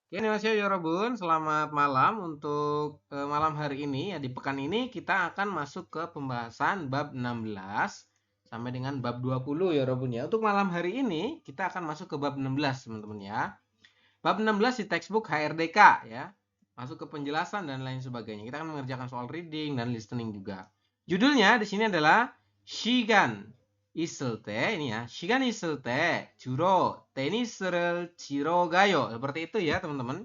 Ya, annyeonghaseyo yorobun. Selamat malam untuk malam hari ini. Ya, di pekan ini kita akan masuk ke pembahasan bab 16 sampai dengan bab 20 yorobun ya. Untuk malam hari ini kita akan masuk ke bab 16 teman-teman ya. Bab 16 di textbook HRDK ya. Masuk ke penjelasan dan lain sebagainya. Kita akan mengerjakan soal reading dan listening juga. Judulnya di sini adalah 시간 있을 때 ini ya. 시간 있을 때 주로 테니스를 치러 가요. Seperti itu ya, teman-teman.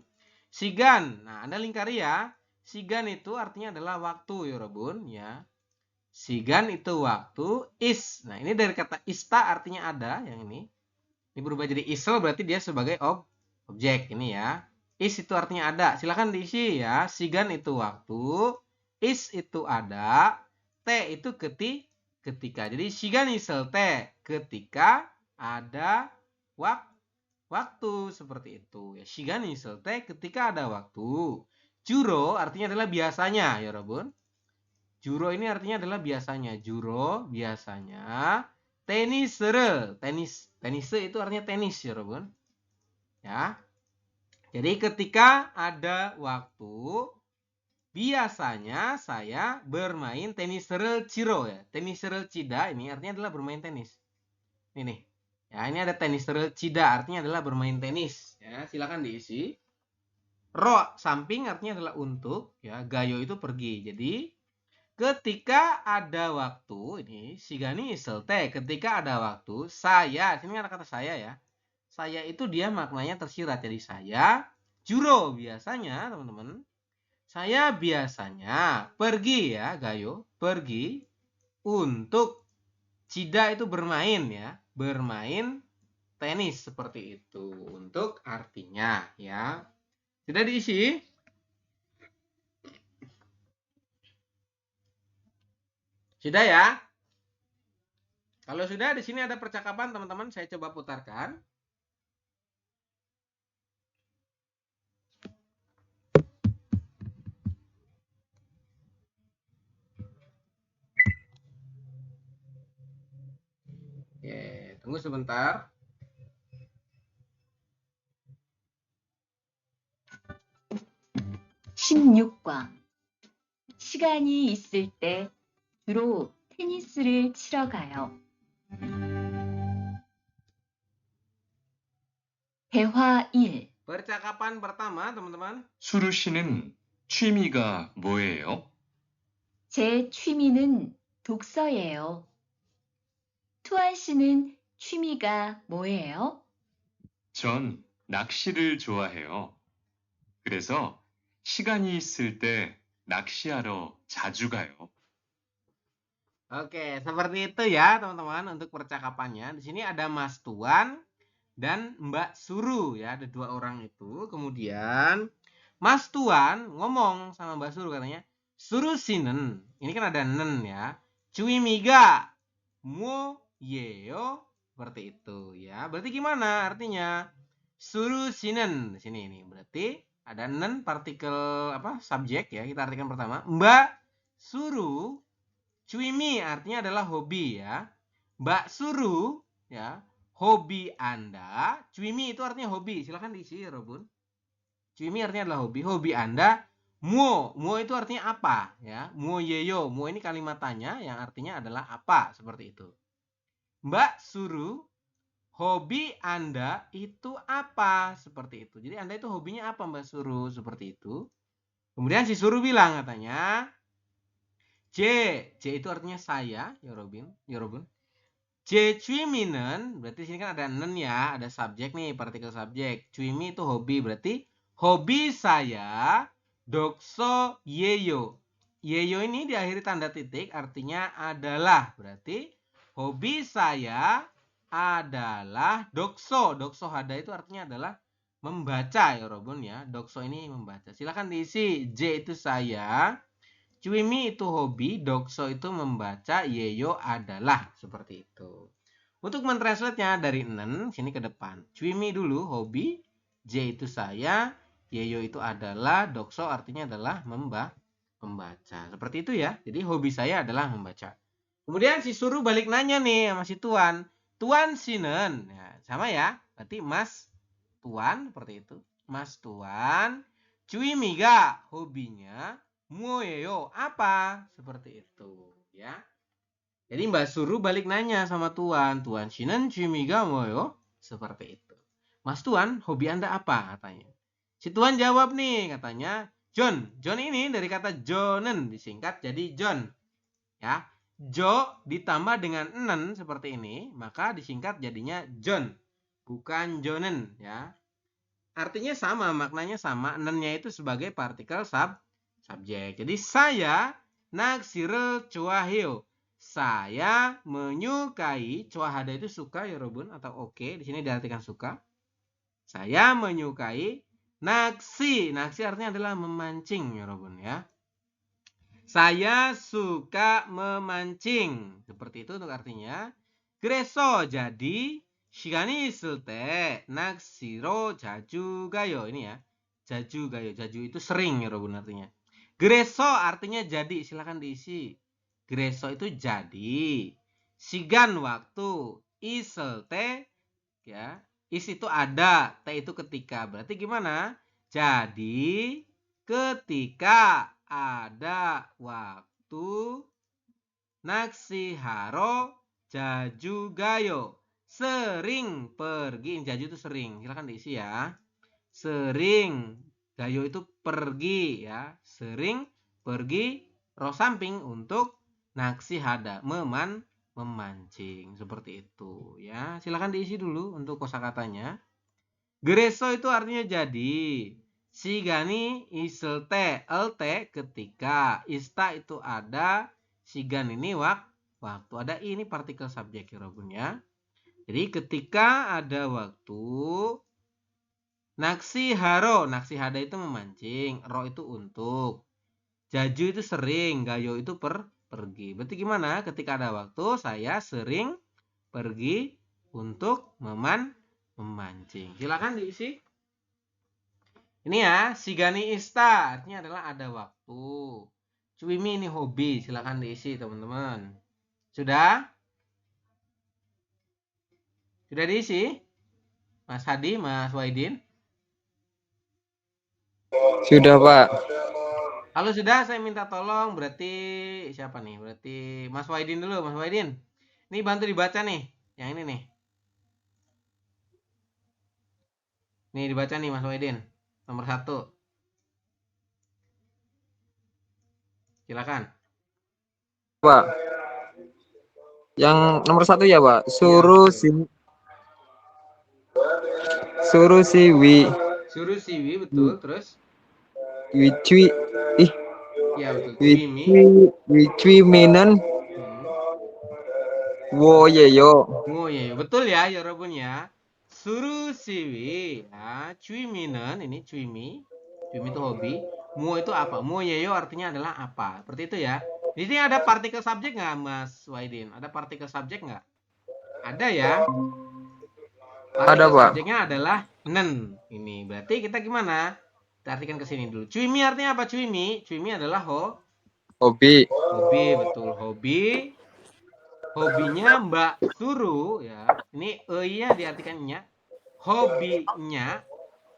시간. Nah, Anda lingkari ya. 시간 itu artinya adalah waktu, yorobun ya. 시간 itu waktu, is. Nah, ini dari kata ista artinya ada yang ini. Ini berubah jadi isel berarti dia sebagai objek ini ya. Is itu artinya ada. Silahkan diisi ya. Sigan itu waktu. Is itu ada. T itu ketika. Jadi sigan isel T ketika ada waktu seperti itu. Ya, sigan isel T ketika ada waktu. Juro artinya adalah biasanya ya Robun. Juro ini artinya adalah biasanya. Juro biasanya. Tenis itu artinya tenis ya Robun. Ya. Jadi ketika ada waktu, biasanya saya bermain tenis ciro ya. Tenis cida ini artinya adalah bermain tenis. Ini nih. Ya, ini ada tenis cida artinya adalah bermain tenis. Ya, silakan diisi. Ro samping artinya adalah untuk ya. Gayo itu pergi. Jadi ketika ada waktu ini sigani selte ketika ada waktu saya sini ada kata saya ya. Saya itu dia maknanya tersirat jadi saya juro biasanya teman-teman. Saya biasanya pergi ya gayo pergi untuk cida itu bermain ya bermain tenis seperti itu untuk artinya ya. Sudah diisi? Sudah ya? Kalau sudah di sini ada percakapan teman-teman, saya coba putarkan. Oke, tunggu sebentar. (16과) 시간이 있을 때 주로 테니스를 치러 가요. 대화 1. Percakapan pertama, teman-teman. 수루 씨는 취미가 뭐예요? 제 취미는 독서예요. 투안 씨는 취미가 뭐예요? 전 낚시를 좋아해요. 그래서 시간이 있을 때 낚시하러 자주 가요. Oke, seperti itu ya, teman-teman, untuk percakapannya. Di sini ada Mas Tuan dan Mbak Suru ya, ada dua orang itu. Kemudian Mas Tuan ngomong sama Mbak Suru katanya, Suru sinen. Ini kan ada nen ya. Cuimiga mo yeyo seperti itu ya. Berarti gimana artinya? Suru sinen di sini ini. Berarti ada nen partikel apa? Subjek ya. Kita artikan pertama. Mbak Suru cuimi artinya adalah hobi ya. Mbak Suru ya, hobi Anda. Cuimi itu artinya hobi. Silahkan diisi ya, Robun. Cuimi artinya adalah hobi. Hobi Anda. Muo itu artinya apa ya. Muo yeyo. Muo ini kalimat tanya yang artinya adalah apa seperti itu. Mbak Suru, hobi Anda itu apa? Seperti itu. Jadi Anda itu hobinya apa Mbak Suru? Seperti itu. Kemudian si Suru bilang katanya, J itu artinya saya, Yorobun. J cuimi는 berarti sini kan ada nen ya, ada subjek nih, partikel subjek. Cuimi itu hobi, berarti hobi saya dokso yeyo. Yeyo ini diakhiri tanda titik, artinya adalah. Berarti hobi saya adalah dokso. Dokso hada itu artinya adalah membaca ya Robun ya. Dokso ini membaca. Silakan diisi. J itu saya. Cuimi itu hobi, dokso itu membaca, yeyo adalah seperti itu. Untuk mentranslate-nya dari nen sini ke depan. Cuimi dulu hobi, J itu saya, yeyo itu adalah, dokso artinya adalah membaca. Seperti itu ya. Jadi hobi saya adalah membaca. Kemudian si Suru balik nanya nih sama si Tuan. Tuan sinen. Ya, sama ya. Berarti Mas Tuan seperti itu. Mas Tuan, 취미가 hobinya 뭐예요? Apa? Seperti itu, ya. Jadi Mbak Suru balik nanya sama Tuan, Tuan 씨는 취미가 뭐예요? Seperti itu. Mas Tuan, hobi Anda apa? Katanya. Si Tuan jawab nih, katanya, John. John ini dari kata Johnen disingkat jadi John. Ya. Jo ditambah dengan nen seperti ini, maka disingkat jadinya John. Bukan Jonen, ya. Artinya sama, maknanya sama. Nennya itu sebagai partikel subjek. Jadi saya naksi를 좋아해요. Saya menyukai, 좋아하다 itu suka ya Robun atau oke. Di sini diartikan suka. Saya menyukai naksi. Naksi artinya adalah memancing ya Robun ya. Saya suka memancing. Seperti itu untuk artinya. 그래서 jadi 시간이 있을 때 낚시로 자주 가요. Ini ya. 자주 가요. 자주 itu sering ya Robun artinya. 그래서 artinya jadi. Silakan diisi. 그래서 itu jadi. 시간 waktu. 있을 때 ya. Is itu ada, T itu ketika. Berarti gimana? Jadi ketika ada waktu 낚시하러 자주 가요. Sering pergi. Jaju itu sering. Silakan diisi ya. Sering. Gayo itu pergi ya. Sering pergi ro samping untuk naksihada memancing. Seperti itu ya. Silakan diisi dulu untuk kosakatanya. 그래서 itu artinya jadi. 시간이 있을 때, ketika. Ista itu ada. Sigan ini waktu. Ada ini partikel subjek ya Robun ya. Jadi ketika ada waktu. Naksiharo. Naksihada itu memancing. Ro itu untuk. Jaju itu sering. Gayo itu pergi. Berarti gimana? Ketika ada waktu saya sering pergi untuk memancing. Silakan diisi. Ini ya, sigani ista artinya adalah ada waktu. Cuimi ini hobi, silakan diisi teman-teman. Sudah? Sudah diisi? Mas Hadi, Mas Waidin? Sudah, Pak. Kalau sudah saya minta tolong, berarti siapa nih? Berarti Mas Waidin dulu, Mas Waidin. Ini bantu dibaca nih, yang ini nih. Nih dibaca nih Mas Waidin. Nomor 1. Silakan. Pak. Yang nomor 1 ya, Pak. Suruh si Wi. Suruh si Wi, betul. Terus? Wicwi. Ya, betul. Cuimi. Wicwi미는 뭐예요? 뭐예요? Betul ya, 여러분 ya. Suruh si Wi. Ya, cuimi는 ini cuimi. Cuimi itu hobi. Mo itu apa? 뭐예요 artinya adalah apa? Seperti itu ya. Di sini ada partikel subjek nggak, Mas Waidin? Ada partikel subjek nggak? Ada ya. Ada, Pak. Subjeknya adalah nen. Ini berarti kita gimana? Kita artikan ke sini dulu. Cuimi artinya apa cuimi? Cuimi adalah hobi. Hobi, betul. Hobi. Hobinya Mbak Suru ya. Ini e-nya diartikannya. Hobinya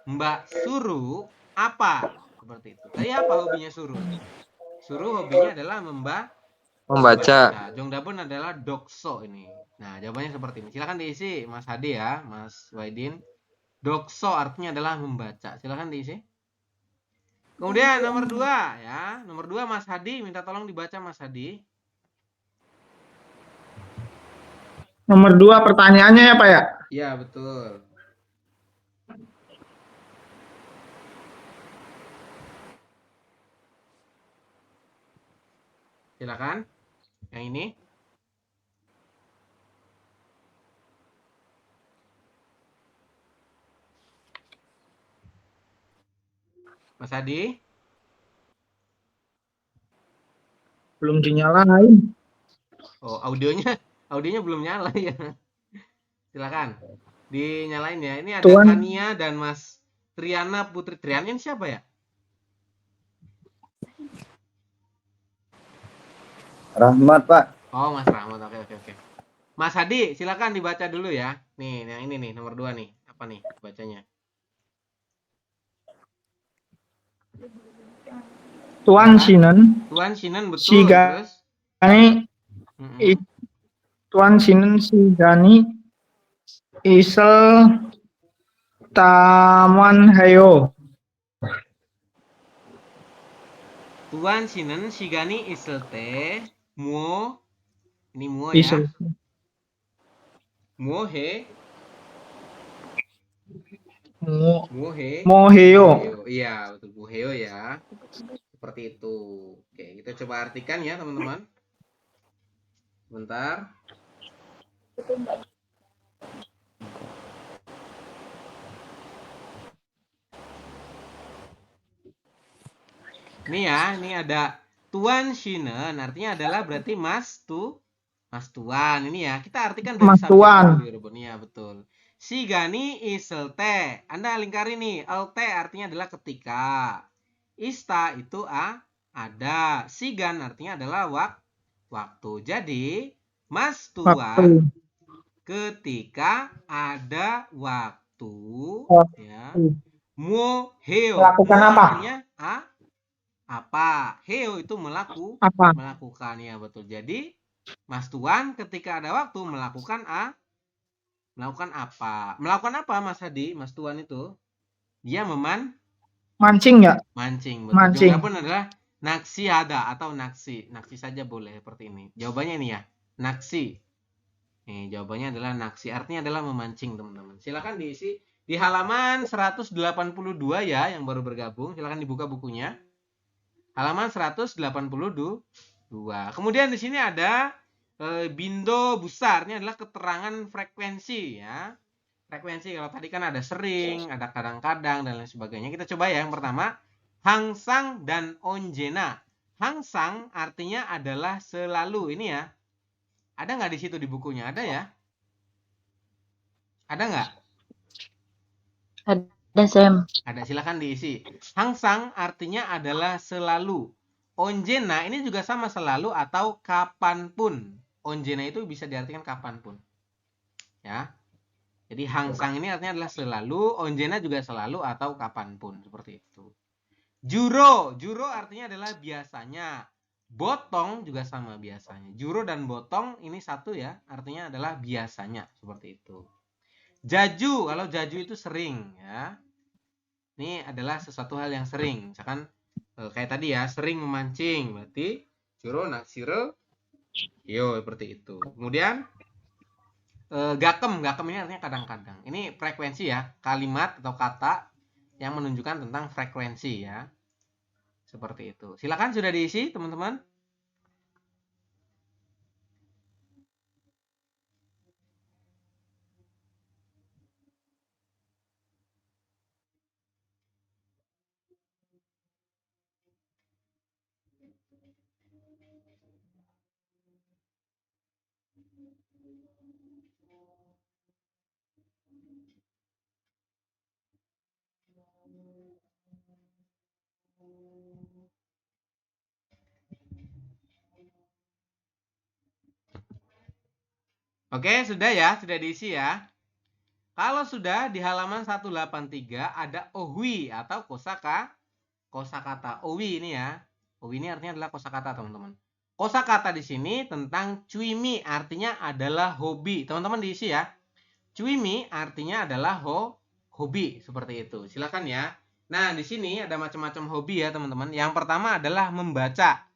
Mbak Suru apa? Seperti itu. Tadi apa hobinya Suru? Suru hobinya adalah Membaca. Jongdabun adalah dokso ini. Nah, jawabannya seperti ini. Silakan diisi Mas Hadi ya, Mas Waidin. Dokso artinya adalah membaca. Silakan diisi. Kemudian nomor 2 ya. Nomor 2 Mas Hadi, minta tolong dibaca Mas Hadi. Nomor 2 pertanyaannya ya Pak ya? Iya, betul. Silakan. Yang ini. Mas Hadi. Belum dinyalain. Oh, audionya belum nyala ya. Silakan. Dinyalain ya. Ini ada Tuan. Tania dan Mas Triana Putri. Triana ini siapa ya? Rahmat, Pak. Oh, Mas Rahmat. Oke. Mas Hadi, silakan dibaca dulu ya. Nih, yang ini nih, nomor 2 nih. Apa nih bacanya? Tuan Ya. 씨는 Tuan Shinen betul. 시간이 Terus? Mm-mm. Tuan 씨는 시간이 있을 때만 해요. Tuan Shinen Shigani isel te muo. Ini muo ya. 있을 Muo he. 뭐, Muo he. 뭐 해요? Muheo. Iya, betul muheo ya. Seperti itu. Oke, kita coba artikan ya, teman-teman. Bentar. Ini ya, ini ada Tuan Shinen, artinya adalah berarti Mas Tuan. Ini ya, kita artikan dari Mas subjek Tuan. dulu ya, Rebon. Iya, betul. Shigani isel te. Anda lingkari nih, te artinya adalah ketika. Ista itu ada. Shigan artinya adalah waktu. Jadi, Mas Tuan waktu. ketika ada waktu ya. Waktu. Muheo. Melakukan Mu apa? artinya apa? Heo itu Apa? melakukan ya, betul. Jadi Mas Tuan ketika ada waktu melakukan melakukan apa? Melakukan apa Mas Hadi? Mas Tuan itu dia Mancing nggak? mancing. Betul. Mancing. Jawaban adalah naksi ada atau naksi. Naksi saja boleh seperti ini. Jawabannya ini ya. Naksi. Nih, jawabannya adalah naksi. Artinya adalah memancing, teman-teman. Silakan diisi di halaman 182 ya yang baru bergabung. Silakan dibuka bukunya. Halaman 182. Kemudian di sini ada bindo besar. Ini adalah keterangan frekuensi ya. Frekuensi kalau tadi kan ada sering, ada kadang-kadang dan lain sebagainya. Kita coba ya yang pertama, hangsang dan onjena. Hangsang artinya adalah selalu. Ini ya. Ada nggak di situ di bukunya? Ada ya? Ada nggak? Ada, Sam. Ada, silakan diisi. Hangsang artinya adalah selalu. Onjena ini juga sama selalu atau kapanpun. Onjena itu bisa diartikan kapanpun. Ya. Jadi hangsang ini artinya adalah selalu. Onjena juga selalu atau kapanpun. Seperti itu. Juro. Juro artinya adalah biasanya. Botong juga sama biasanya. Juro dan botong ini satu ya. Artinya adalah biasanya. Seperti itu. Jaju. Kalau jaju itu sering ya. Ini adalah sesuatu hal yang sering. Misalkan kayak tadi ya. Sering memancing. Berarti juro naksiro. Yo seperti itu. Kemudian gakem. Gakem ini artinya kadang-kadang. Ini frekuensi ya. Kalimat atau kata yang menunjukkan tentang frekuensi ya. Seperti itu. Silakan sudah diisi teman-teman. Oke, sudah ya, sudah diisi ya. Kalau sudah di halaman 183 ada ohui atau kosakata. Owi ini ya. Owi ini artinya adalah kosakata, teman-teman. Kosakata di sini tentang cuimi artinya adalah hobi. Teman-teman diisi ya. Cuimi artinya adalah hobi, seperti itu. Silakan ya. Nah, di sini ada macam-macam hobi ya, teman-teman. Yang pertama adalah membaca.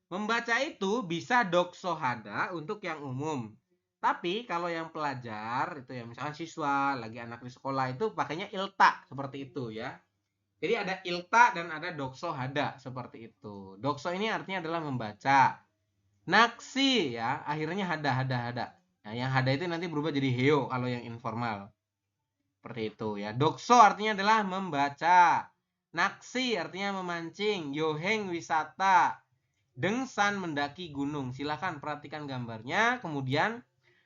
Membaca itu bisa doksohada untuk yang umum. Tapi kalau yang pelajar itu ya misalkan siswa lagi anak di sekolah itu pakainya ilta seperti itu ya. Jadi ada ilta dan ada doksohada seperti itu. Dokso ini artinya adalah membaca. Naksi ya akhirnya hada. Nah, yang hada itu nanti berubah jadi heo kalau yang informal. Seperti itu ya. Dokso artinya adalah membaca. Naksi artinya memancing. Yoheng wisata. Dengsan mendaki gunung. Silahkan perhatikan gambarnya. Kemudian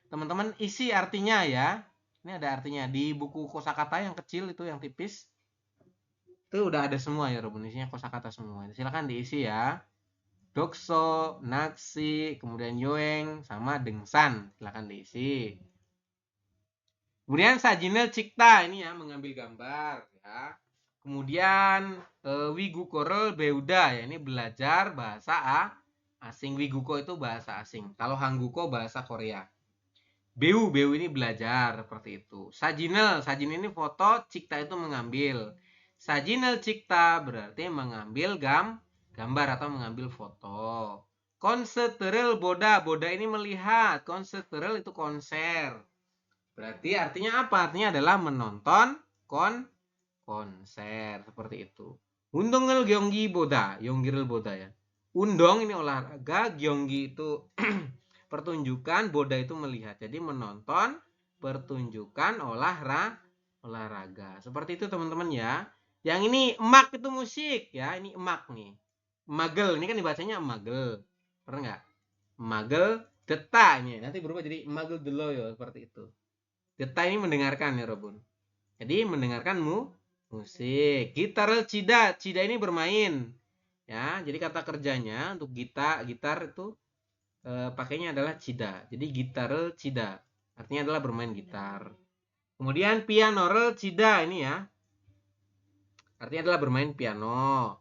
teman-teman isi artinya ya. Ini ada artinya di buku kosakata yang kecil itu yang tipis. Itu udah ada semua ya, Robun. Isinya kosakata semua. Silakan diisi ya. Dokso, naksi, kemudian yoeng sama dengsan. Silakan diisi. Kemudian sajinel cikta ini ya mengambil gambar ya. Kemudian Wigukorel Beuda, ya ini belajar bahasa asing. Wiguko itu bahasa asing. Kalau Hangguko bahasa Korea. Beu ini belajar, seperti itu. Sajinel ini foto, Cikta itu mengambil. Sajinel Cikta berarti mengambil gambar atau mengambil foto. Konseterel Boda ini melihat. Konseterel itu konser. Berarti artinya apa? Artinya adalah menonton konser, seperti itu. Undongel Gyeonggi Boda, Yonggirel Boda ya. Undong ini olahraga, Gyeonggi itu pertunjukan, Boda itu melihat. Jadi menonton pertunjukan olahraga. Seperti itu teman-teman ya. Yang ini emak itu musik ya, ini emak nih. Magel, ini kan dibacanya magel. Pernah nggak? Magel deta ini. Nanti berubah jadi magel deloyo, seperti itu. Deta ini mendengarkan ya Robun. Jadi mendengarkan musik. Gitar cida ini bermain. Ya, jadi kata kerjanya untuk gitar itu pakainya adalah cida. Jadi gitar cida artinya adalah bermain gitar. Kemudian piano cida ini ya. Artinya adalah bermain piano.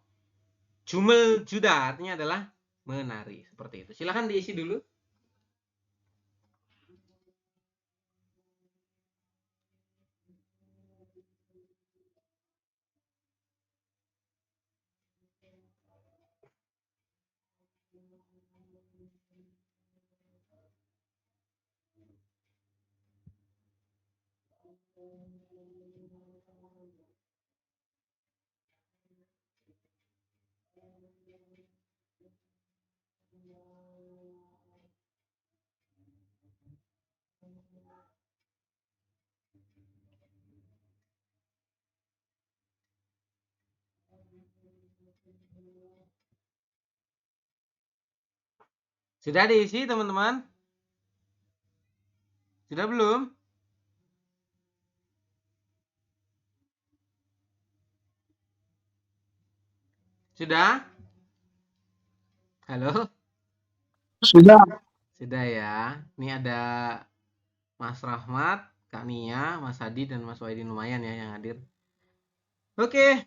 Jumel juda artinya adalah menari, seperti itu. Silahkan diisi dulu. Sudah diisi teman-teman? Sudah belum? Sudah? Halo? Sudah. Sudah ya. Ini ada Mas Rahmat, Kak Nia, Mas Hadi, dan Mas Waidin lumayan ya yang hadir. Oke,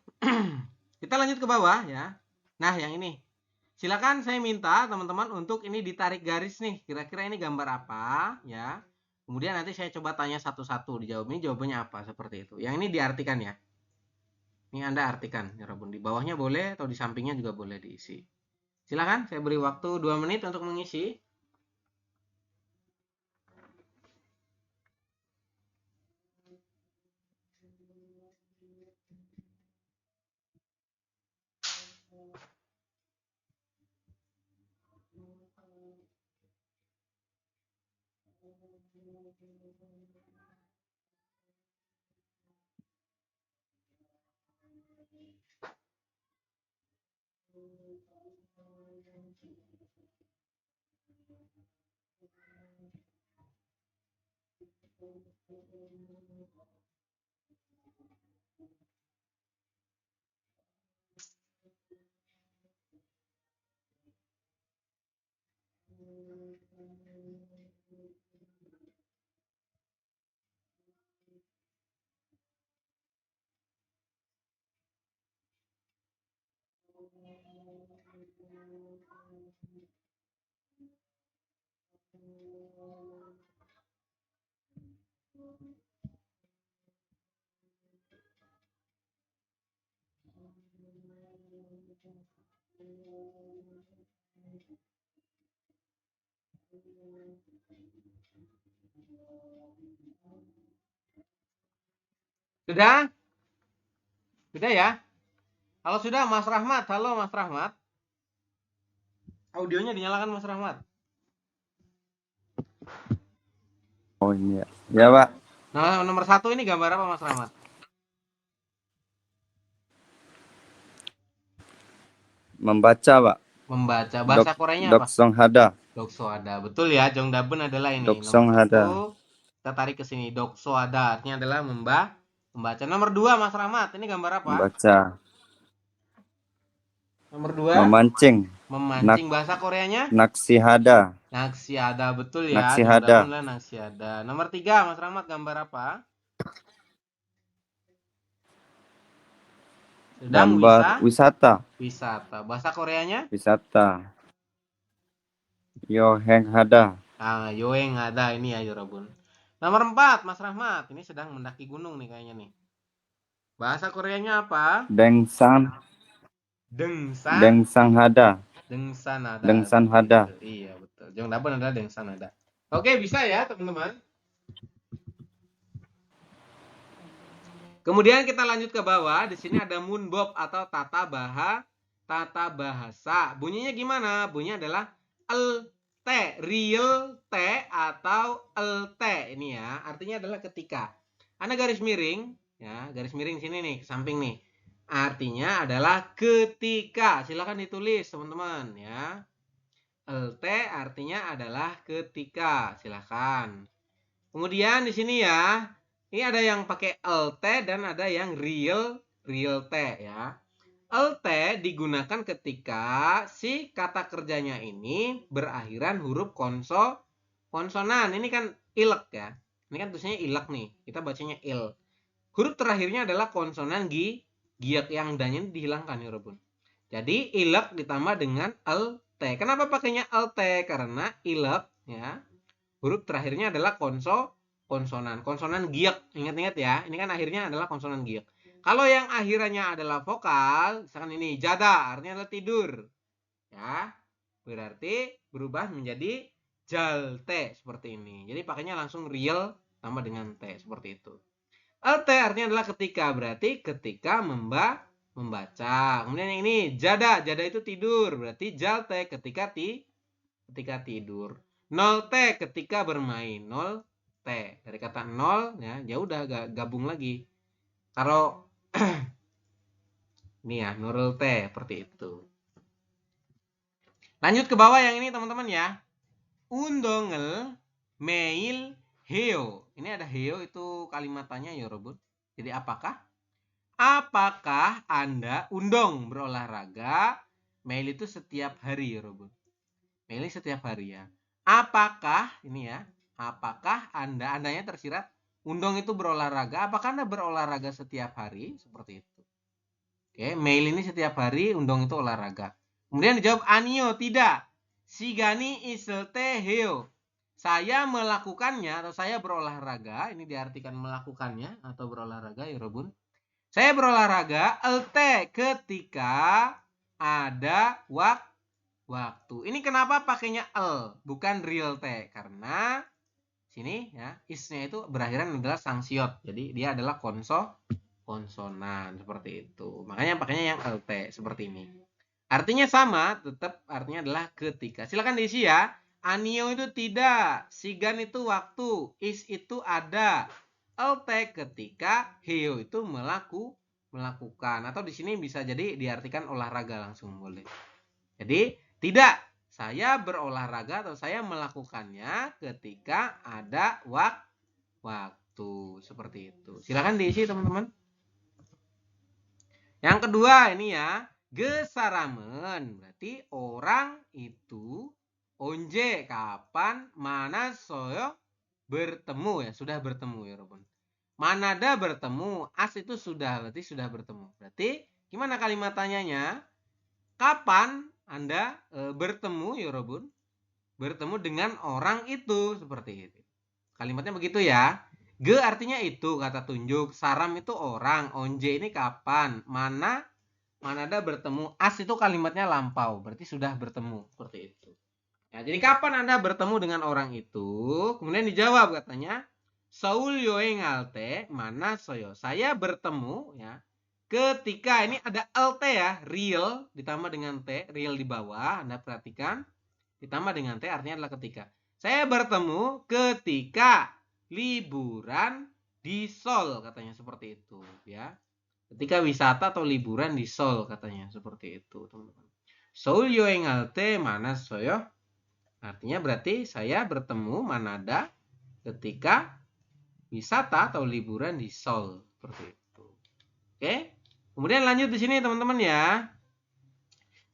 kita lanjut ke bawah ya. Nah yang ini. Silakan saya minta teman-teman untuk ini ditarik garis nih. Kira-kira ini gambar apa ya. Kemudian nanti saya coba tanya satu-satu. Dijawab ini jawabannya apa, seperti itu. Yang ini diartikan ya. Ini Anda artikan ya Robun. Di bawahnya boleh atau di sampingnya juga boleh diisi. Silakan, saya beri waktu 2 menit untuk mengisi. Sudah? Sudah ya? Kalau sudah Mas Rahmat, halo Mas Rahmat. Audionya dinyalakan Mas Rahmat. Oh iya. Ya, Pak. Nah, nomor 1 ini gambar apa Mas Rahmat? Membaca, Pak. Membaca. Bahasa Koreanya apa? Doksonghada. Doksoada. Betul ya, Jongdaben adalah ini. Doksonghada. Nomor 1, kita tarik ke sini. Doksoada artinya adalah membaca. Nomor 2 Mas Rahmat, ini gambar apa? Membaca. Nomor 2? Memancing. Memancing. Bahasa Koreanya? Naksihada. Naksihada, betul ya. Naksihada. Naksihada. Nomor 3 Mas Rahmat, gambar apa? sedang wisata. wisata. Bahasa Koreanya? Wisata. Yoheng hada. Yoeng ada ini ya Yorobun. Nomor 4, Mas Rahmat. Ini sedang mendaki gunung nih kayaknya nih. Bahasa Koreanya apa? Dengsang hada. Dengsanada. Dengsan hada. Iya betul. Jongdaban adalah dengsanada. Oke, bisa ya teman-teman. Kemudian kita lanjut ke bawah. Di sini ada munbob atau tata bahasa. Bunyinya gimana? Bunyinya adalah T, real T atau LT ini ya. Artinya adalah ketika. Anda garis miring, ya, garis miring sini nih, ke samping nih. Artinya adalah ketika. Silakan ditulis, teman-teman, ya. LT artinya adalah ketika. Silakan. Kemudian di sini ya, ini ada yang pakai LT dan ada yang real T ya. LT digunakan ketika si kata kerjanya ini berakhiran huruf konsonan. Ini kan ilek ya. Ini kan tulisannya ilek nih. Kita bacanya il. Huruf terakhirnya adalah konsonan giak yang danya ini dihilangkan ya Robun. Jadi ilek ditambah dengan LT. Kenapa pakainya LT? Karena ilek ya. Huruf terakhirnya adalah konsonan. Konsonan giak. Ingat-ingat ya. Ini kan akhirnya adalah konsonan giak. Kalau yang akhirnya adalah vokal, misalkan ini jada, artinya adalah tidur. Ya, berarti berubah menjadi jalte seperti ini. Jadi pakainya langsung real tambah dengan T seperti itu. LT artinya adalah ketika, berarti ketika membaca. Kemudian yang ini jada itu tidur, berarti jalte ketika tidur. 0T ketika bermain, 0T. Dari kata 0 ya udah gabung lagi. Kalau ini ya, Nurul T seperti itu. Lanjut ke bawah yang ini teman-teman ya. Undongel mail heo. Ini ada heo itu kalimatannya ya Robot. Jadi apakah Anda undong berolahraga? Mail itu setiap hari ya Robot. Mail setiap hari ya. Apakah ini ya? Apakah Andanya tersirat undong itu berolahraga? Apakah Anda berolahraga setiap hari? Seperti itu. Oke, mail ini setiap hari, undong itu olahraga. Kemudian dijawab Anio, tidak. Sigani iselte heo. Saya melakukannya atau saya berolahraga. Ini diartikan melakukannya atau berolahraga ya Robun. Saya berolahraga LT ketika ada waktu. Ini kenapa pakainya L bukan real T? Karena sini ya isnya itu berakhiran adalah sangsiot. Jadi dia adalah konsonan seperti itu. Makanya pakainya yang LT seperti ini. Artinya sama, tetap artinya adalah ketika. Silakan diisi ya. Anio itu tidak, sigan itu waktu, is itu ada. LT ketika, heo itu melakukan atau di sini bisa jadi diartikan olahraga langsung boleh. Jadi tidak, saya berolahraga atau saya melakukannya ketika ada waktu seperti itu. Silakan diisi teman-teman. Yang kedua ini ya, gesaramen berarti orang itu onje kapan mana soyo bertemu ya, sudah bertemu ya Robon. Manada bertemu, as itu sudah berarti sudah bertemu. Berarti gimana kalimat tanyanya? Kapan Anda bertemu ya Robun? Bertemu dengan orang itu seperti itu. Kalimatnya begitu ya. Ge artinya itu kata tunjuk, saram itu orang, onje ini kapan, manada bertemu, as itu kalimatnya lampau, berarti sudah bertemu seperti itu. Ya, jadi kapan Anda bertemu dengan orang itu? Kemudian dijawab katanya, Saul yoeng alte mana soyo. Saya bertemu ya ketika ini ada LT ya, real ditambah dengan T, real di bawah, Anda perhatikan. Ditambah dengan T artinya adalah ketika. Saya bertemu ketika liburan di Seoul katanya seperti itu ya. Ketika wisata atau liburan di Seoul katanya seperti itu, teman-teman. Seoul yoeng alte mana soyo. Artinya berarti saya bertemu Manada ketika wisata atau liburan di Seoul seperti itu. Oke. Kemudian lanjut di sini teman-teman ya.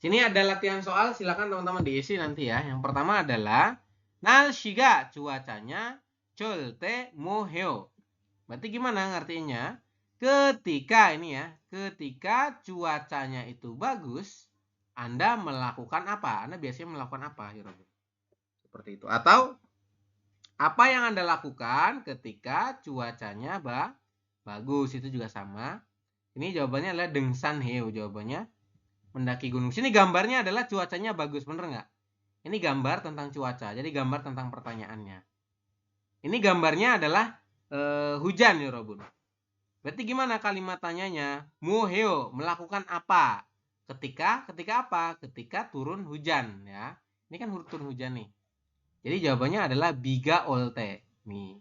Sini ada latihan soal, silakan teman-teman diisi nanti ya. Yang pertama adalah 날씨가 cuacanya cholte moheo. Berarti gimana ngartinya? Ketika ini ya, ketika cuacanya itu bagus, Anda melakukan apa? Anda biasanya melakukan apa, ya Robun? Seperti itu. Atau apa yang Anda lakukan ketika cuacanya bagus? Itu juga sama. Ini jawabannya adalah dengsan heo. Jawabannya mendaki gunung. Sini gambarnya adalah cuacanya bagus, bener nggak? Ini gambar tentang cuaca. Jadi gambar tentang pertanyaannya. Ini gambarnya adalah hujan ya Robun. Berarti gimana kalimat tanyanya? Muheo melakukan apa? Ketika apa? Ketika turun hujan ya. Ini kan turun hujan nih. Jadi jawabannya adalah biga olte. Nih.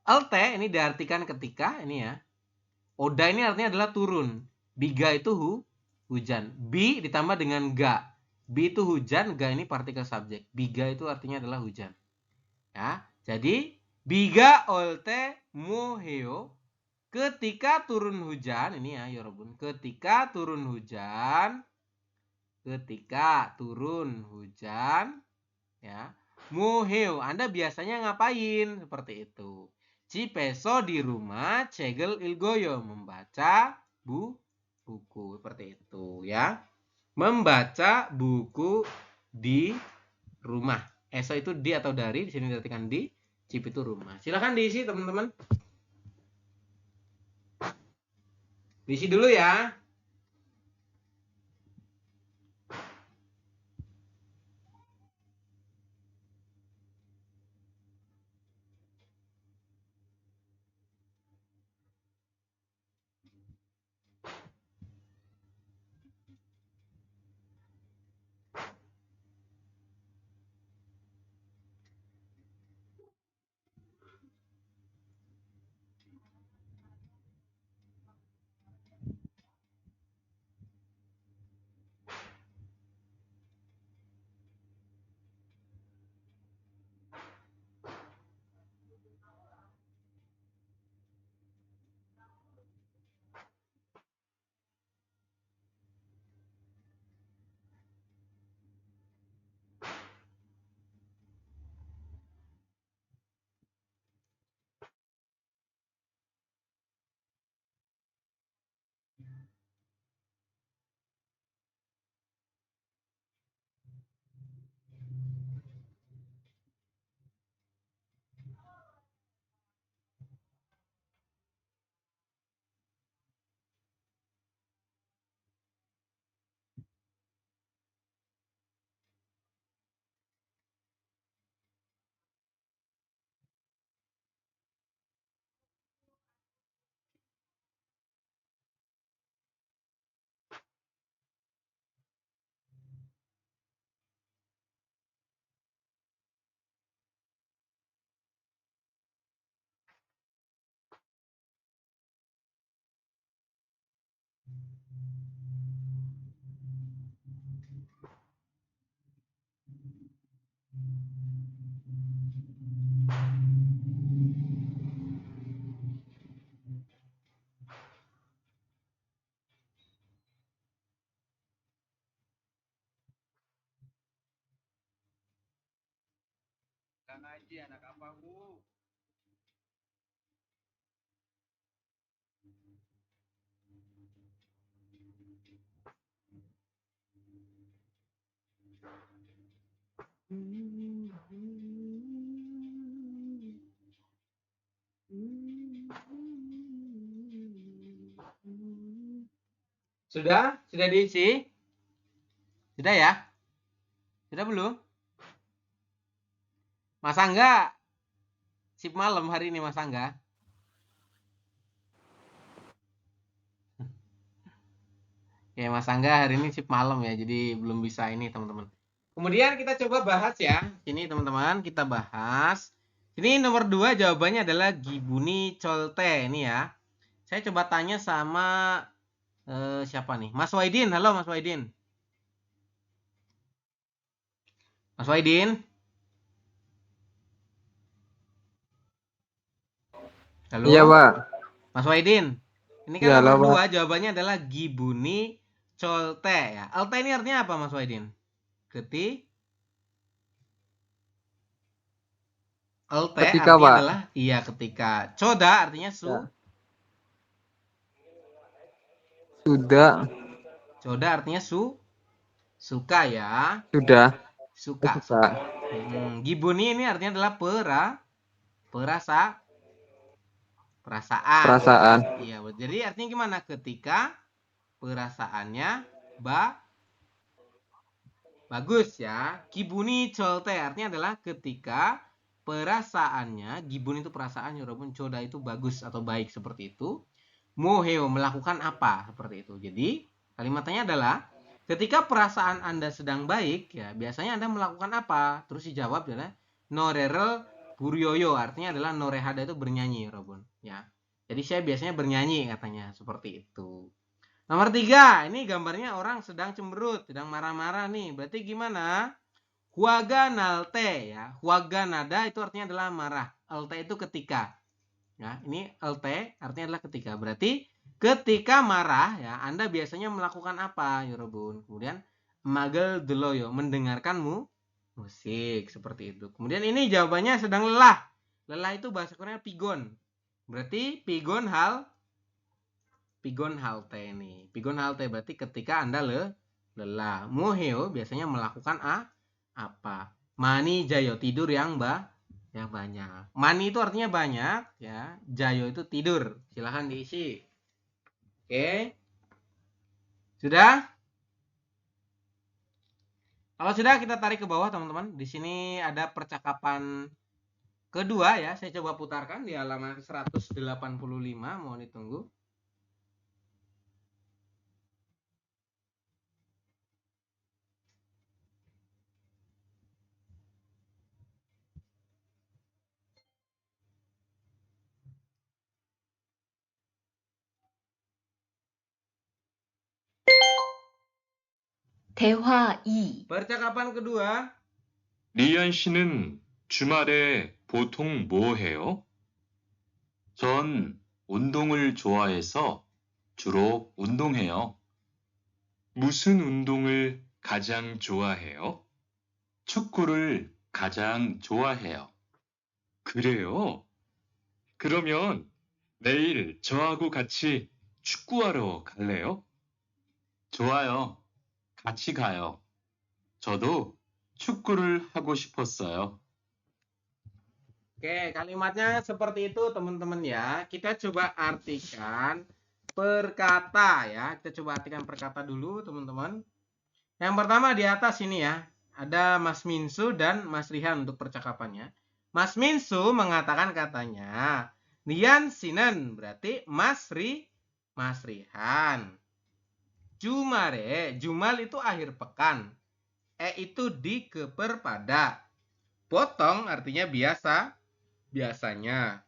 Olte ini diartikan ketika ini ya. Oda ini artinya adalah turun. Biga itu hujan. Bi ditambah dengan ga. Bi itu hujan, ga ini partikel subjek. Biga itu artinya adalah hujan. Ya. Jadi biga olte muheo. Ketika turun hujan, ini ya Yorobun, ketika turun hujan, ya, muheo, Anda biasanya ngapain? Seperti itu. Cipeso di rumah, cegel ilgoyo, membaca buku, seperti itu ya. Membaca buku di rumah. Eso itu di atau dari, di sini diartikan di, cip itu rumah. Silahkan diisi teman-teman. Diisi dulu ya. Ngaji anak apa, Bu? Sudah? Sudah diisi? Sudah ya? Sudah belum? Mas Angga, sip malam hari ini Mas Angga. Ya Mas Angga hari ini sip malam ya, jadi belum bisa ini teman-teman. Kemudian kita coba bahas ya. Ini teman-teman kita bahas. Ini nomor 2 jawabannya adalah Gibuni Colte ini ya. Saya coba tanya sama siapa nih? Mas Waidin. Halo Mas Waidin. Mas Waidin. Halo. Iya, Pak. Mas Waidin. Ini kan Ya, nomor halo, 2 jawabannya adalah Gibuni Colte ya. Colte ini artinya apa Mas Waidin? Ketika Ketika, artinya Pak. adalah iya ketika. Coda artinya Ya. Sudah. Joda artinya suka ya. Sudah. Suka. Suka. Gibuni ini artinya adalah perasaan. Perasaan. Iya, jadi artinya gimana? Ketika perasaannya bagus ya. Gibuni jolte artinya adalah ketika perasaannya, gibun itu perasaan, yorobun joda itu bagus atau baik seperti itu. Moheo melakukan apa seperti itu. Jadi kalimatnya adalah ketika perasaan Anda sedang baik ya, biasanya Anda melakukan apa? Terus dijawab adalah norerel buryoyo artinya adalah norehada itu bernyanyi, yorobun ya. Jadi saya biasanya bernyanyi katanya seperti itu. Nomor 3, ini gambarnya orang sedang cemberut, sedang marah-marah nih. Berarti gimana? Huaga nalte ya. Huaga nada itu artinya adalah marah. Alte itu ketika. Ya, ini alte artinya adalah ketika. Berarti ketika marah ya, Anda biasanya melakukan apa, yorobun? Kemudian magel deloyo, mendengarkanmu musik seperti itu. Kemudian ini jawabannya sedang lelah. Lelah itu bahasa Korea pigon. Berarti pigon halte nih. Pigon halte berarti ketika Anda lelah. Moheo biasanya melakukan apa? Mani jayo tidur yang banyak. Mani itu artinya banyak ya. Jayo itu tidur. Silahkan diisi. Oke. Sudah? Kalau sudah kita tarik ke bawah teman-teman. Di sini ada percakapan kedua ya. Saya coba putarkan di halaman 185. Mohon ditunggu. 대화 2. percakapan kedua. 리안 씨는 주말에 보통 뭐 해요? 전 운동을 좋아해서 주로 운동해요. 무슨 운동을 가장 좋아해요? 축구를 가장 좋아해요. 그래요? 그러면 내일 저하고 같이 축구하러 갈래요? 좋아요. 같이 가요. 저도 축구를 하고 싶었어요. Oke, kalimatnya seperti itu teman-teman ya. Kita coba artikan perkata ya. Kita coba artikan perkata dulu teman-teman. Yang pertama di atas ini ya. Ada Mas Minsu dan Mas Rihan untuk percakapannya. Mas Minsu mengatakan katanya, Lian Sinen berarti Mas Rihan. Jumare, Jumal itu akhir pekan. Itu dikeper pada. Potong artinya biasanya.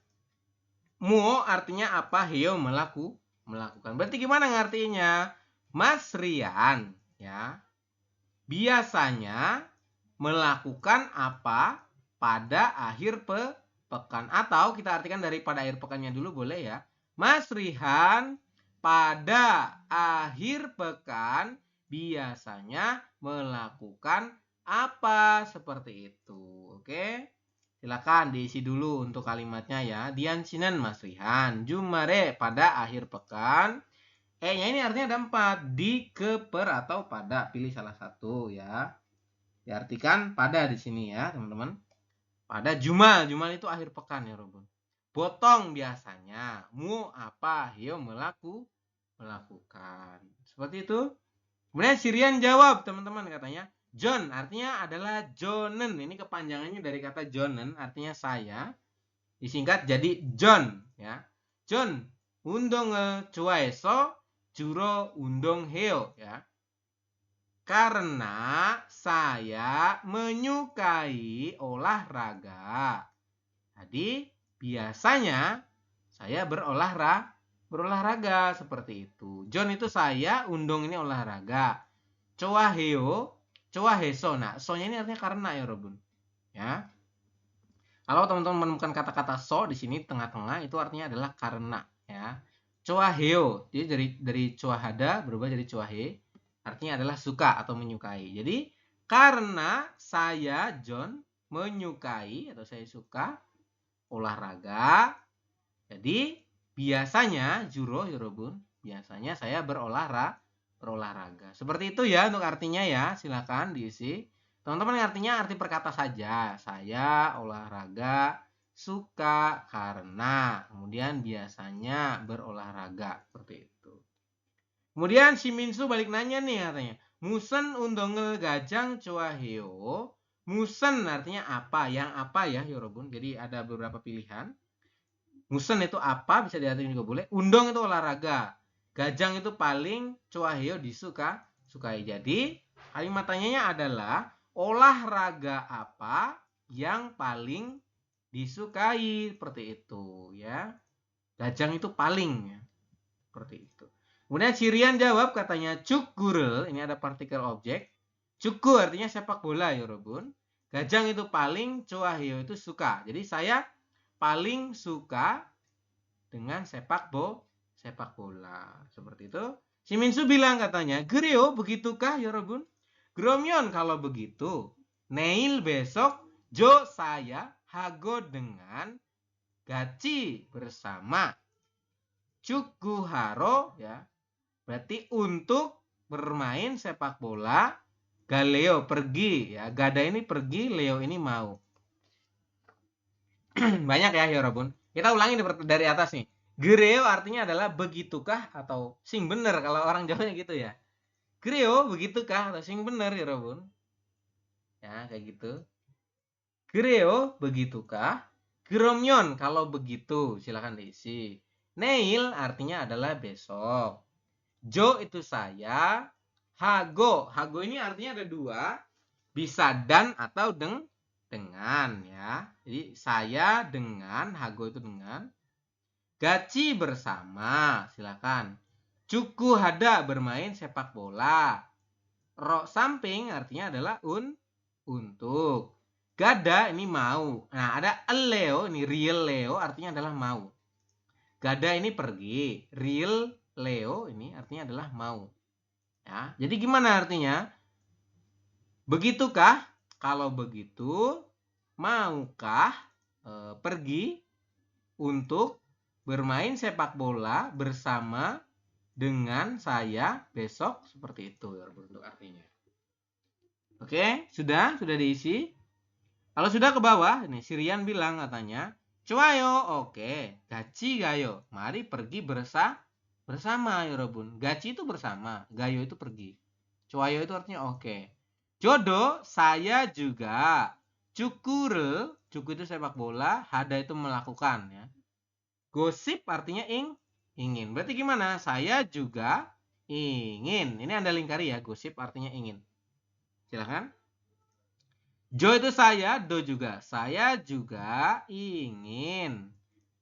Mo artinya apa? Heo melakukan. Berarti gimana ngartinya? Mas Rian ya. Biasanya melakukan apa pada akhir pekan, atau kita artikan dari pada akhir pekannya dulu boleh ya. Mas Rihan pada akhir pekan biasanya melakukan apa seperti itu. Oke. Silakan diisi dulu untuk kalimatnya ya. Dian Sinan Mas Rihan. Jumare pada akhir pekan. nya ini artinya ada 4. Dikeper atau pada. Pilih salah satu ya. Diartikan pada di sini ya teman-teman. Pada Jumal. Jumal itu akhir pekan ya Robun. Potong biasanya. Mu apa? Hio melakukan. Seperti itu. Kemudian Sirian jawab teman-teman katanya. John artinya adalah Jonen. Ini kepanjangannya dari kata Jonen artinya saya. Disingkat jadi John ya. John 운동을 좋아해서 주로 운동해요 ya. Karena saya menyukai olahraga. Jadi biasanya saya berolahraga seperti itu. John itu saya, undong ini olahraga. Coaheo Coaheso. Nah, so-nya ini artinya karena ya, Robun. Ya. Kalau teman-teman menemukan kata-kata so di sini tengah-tengah itu artinya adalah karena ya. Coaheo. Jadi dari coahada berubah jadi coahe. Artinya adalah suka atau menyukai. Jadi karena saya John menyukai atau saya suka olahraga. Jadi biasanya juro ya, Robun. biasanya saya berolahraga. Seperti itu ya untuk artinya ya, silakan diisi. Teman-teman artinya arti perkata saja. Saya olahraga suka karena, kemudian biasanya berolahraga, seperti itu. Kemudian si Minsu balik nanya nih katanya, musen undongel gajang cuaheo. Musen artinya apa? Yang apa ya, Yorobun? Jadi ada beberapa pilihan. Musen itu apa, bisa diartikan juga boleh. Undong itu olahraga. Gajang itu paling, cuaheo sukai. Jadi kalimat tanyanya adalah olahraga apa yang paling disukai, seperti itu ya. Gajang itu paling ya. Seperti itu. Kemudian Cirian jawab katanya cukgurel, ini ada partikel objek. Cuku artinya sepak bola ya Robun. Gajang itu paling, cuahyo itu suka. Jadi saya paling suka dengan sepak bola. Seperti itu. Si Minsu bilang katanya, Gereo begitukah ya Robun? Gromyon kalau begitu. Neil besok Jo saya hago dengan gaci bersama Cukuharo ya. Berarti untuk bermain sepak bola. Galeo pergi ya. Gada ini pergi, Leo ini mau. Banyak ya Yorobun. Kita ulangi dari atas nih. Gereo artinya adalah begitukah atau sing bener kalau orang Jawanya gitu ya. Gereo begitukah atau sing bener Yorobun. Ya kayak gitu. Gereo begitukah? Geromyon kalau begitu silakan diisi. Neil artinya adalah besok. Jo itu saya. Hago ini artinya ada dua. Bisa dan atau dengan ya. Jadi saya dengan, hago itu dengan. Gaci bersama, silakan. Cuku hada bermain sepak bola. Rok samping artinya adalah untuk. Gada ini mau. Nah, ada Leo, ini real Leo artinya adalah mau. Gada ini pergi. Real Leo ini artinya adalah mau. Ya, jadi gimana artinya? Begitukah? Kalau begitu, maukah pergi untuk bermain sepak bola bersama dengan saya besok? Seperti itu ya untuk artinya. Oke, sudah diisi. Kalau sudah ke bawah, nih Sirian bilang katanya, cuayo, oke, gaci gayo, mari pergi bersama Yorobun. Gaci itu bersama, gayo itu pergi. Cuayo itu artinya oke. Jodoh, saya juga. Cukure, cuku itu sepak bola, hada itu melakukan ya. Gosip artinya ingin. Berarti gimana? Saya juga ingin. Ini Anda lingkari ya, gosip artinya ingin. Silakan. Jo itu saya, do juga. Saya juga ingin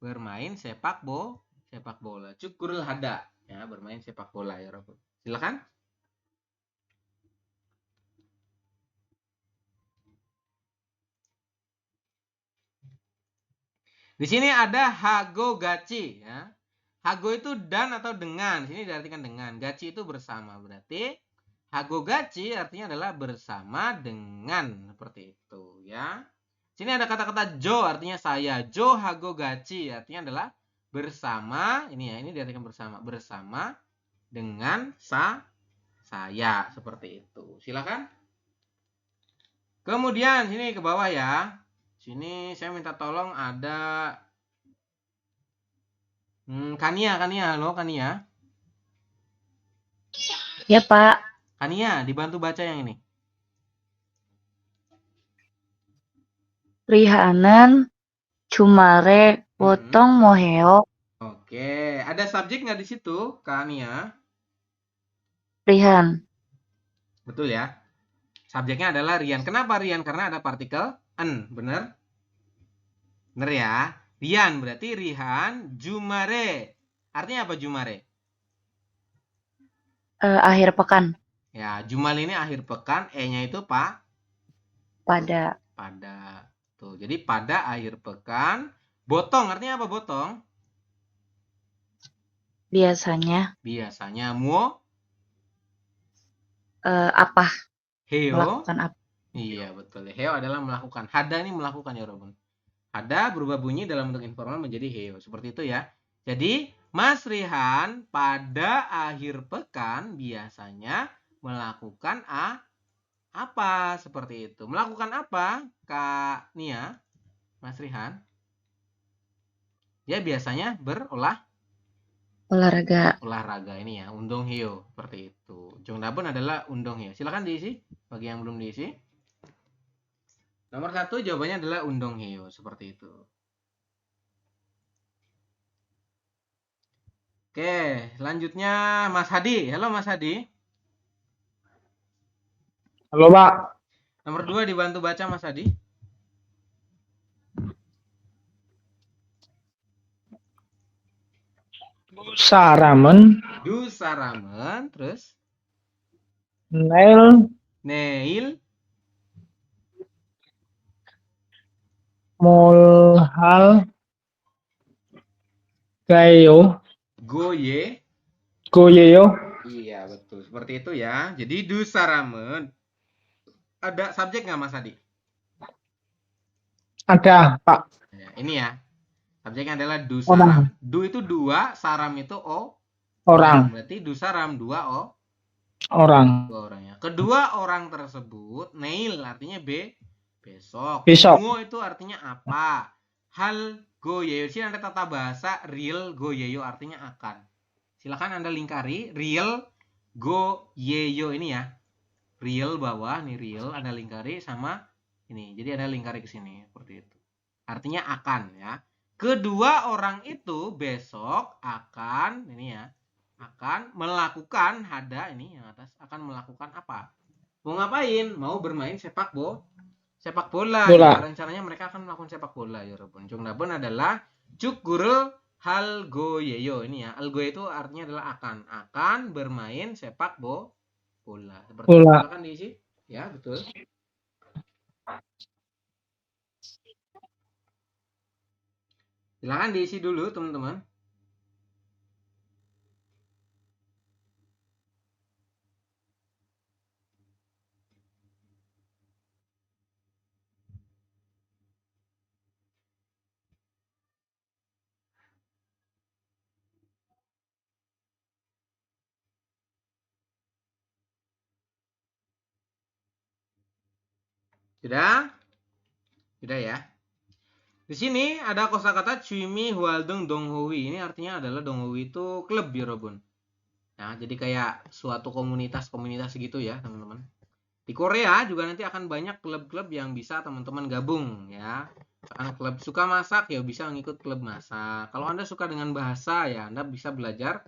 bermain sepak bola. Cukurul hada ya, bermain sepak bola ya Robun. Silakan. Di sini ada hago gaci ya. Hago itu dan atau dengan. Sini diartikan dengan. Gaci itu bersama. Berarti hago gaci artinya adalah bersama dengan, seperti itu ya. Sini ada kata-kata jo artinya saya. Jo hago gaci artinya adalah bersama. Ini ya, ini diartikan bersama dengan saya, seperti itu. Silakan. Kemudian sini ke bawah ya. Sini saya minta tolong ada Kania, halo Kania. Ya, Pak. Kania, dibantu baca yang ini. Rihanan Jumare Wotong Moheo. Oke, ada subjek nggak di situ, Kania? Rihan. Betul ya. Subjeknya adalah Rian. Kenapa Rian? Karena ada partikel en, bener? Bener ya. Rian berarti Rihan Jumare. Artinya apa Jumare? Akhir pekan. Ya, Jumal ini akhir pekan, E-nya itu Pada. Tuh, jadi pada akhir pekan. Botong, artinya apa botong? Biasanya. Apa? Heo. Melakukan apa? Iya, betul. Heo adalah melakukan. Hada ini melakukan ya, Robun. Hada berubah bunyi dalam bentuk informal menjadi heo. Seperti itu ya. Jadi, Mas Rihan pada akhir pekan biasanya melakukan apa seperti itu. Melakukan apa, Kak Nia? Mas Rihan? Dia biasanya olahraga ini ya, undong hyo seperti itu. Jongdapun adalah undong hyo. Silakan diisi bagi yang belum diisi. Nomor 1 jawabannya adalah undong hyo seperti itu. Oke, selanjutnya Mas Hadi. Halo Mas Hadi. Halo, Pak. Nomor 2 dibantu baca Mas Hadi. Saramen, Dusaramen, terus Nail, Neil, Molhal, Gayo, Goye. Goyeyo. Iya, betul. Seperti itu ya. Jadi dusaramen. Ada subjek nggak Mas Hadi? Ada, Pak. Ya, ini ya. Subjeknya adalah Orang. dusaram. Du itu 2, saram itu Orang. Berarti dusaram 2 Orang. 2 orang ya. Kedua orang tersebut, Neil artinya besok. Besok. Ngo itu artinya apa? Hal goyeyo. Sini ada tata bahasa real goyeyo artinya akan. Silakan Anda lingkari real goyeyo ini ya. Real bawah nih real Anda lingkari sama ini. Jadi Anda lingkari ke sini seperti itu. Artinya akan ya. Kedua orang itu besok akan ini ya. Akan melakukan ada ini yang atas akan melakukan apa? Mau ngapain? Mau bermain sepak bola. Ya, rencananya mereka akan melakukan sepak bola ya Robun. Jongdapun adalah cukgurul hal goyeyo ini ya. Al goye itu artinya adalah akan bermain sepak bola. Seperti itu. Silakan diisi. Ya, betul. Silakan diisi dulu teman-teman. Sudah? Sudah ya. Di sini ada kosakata Chumi Hwaldong Donghowi. Ini artinya adalah Donghowi itu klub ya Robun. Nah, jadi kayak suatu komunitas gitu ya teman-teman. Di Korea juga nanti akan banyak klub-klub yang bisa teman-teman gabung ya. Karena klub suka masak ya bisa ngikut klub masak. Kalau Anda suka dengan bahasa ya Anda bisa belajar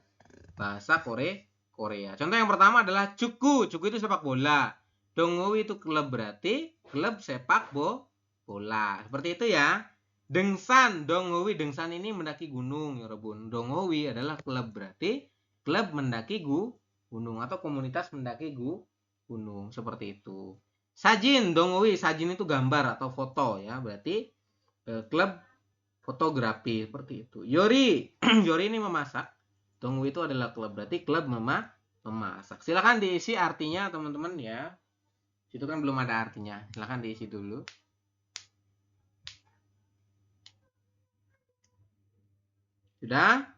bahasa Korea. Contoh yang pertama adalah Cuku. Cuku itu sepak bola. Donghowi itu klub berarti klub sepak bola. Seperti itu ya. Dengsan, Donghowi, Dengsan ini mendaki gunung ya Robun. Donghowi adalah klub berarti klub mendaki gunung atau komunitas mendaki gunung seperti itu. Sajin, Donghowi, Sajin itu gambar atau foto ya, berarti klub fotografi seperti itu. Yori, Yori ini memasak. Donghowi itu adalah klub berarti klub memasak. Silakan diisi artinya teman-teman ya. Itu kan belum ada artinya. Silakan diisi dulu. Sudah?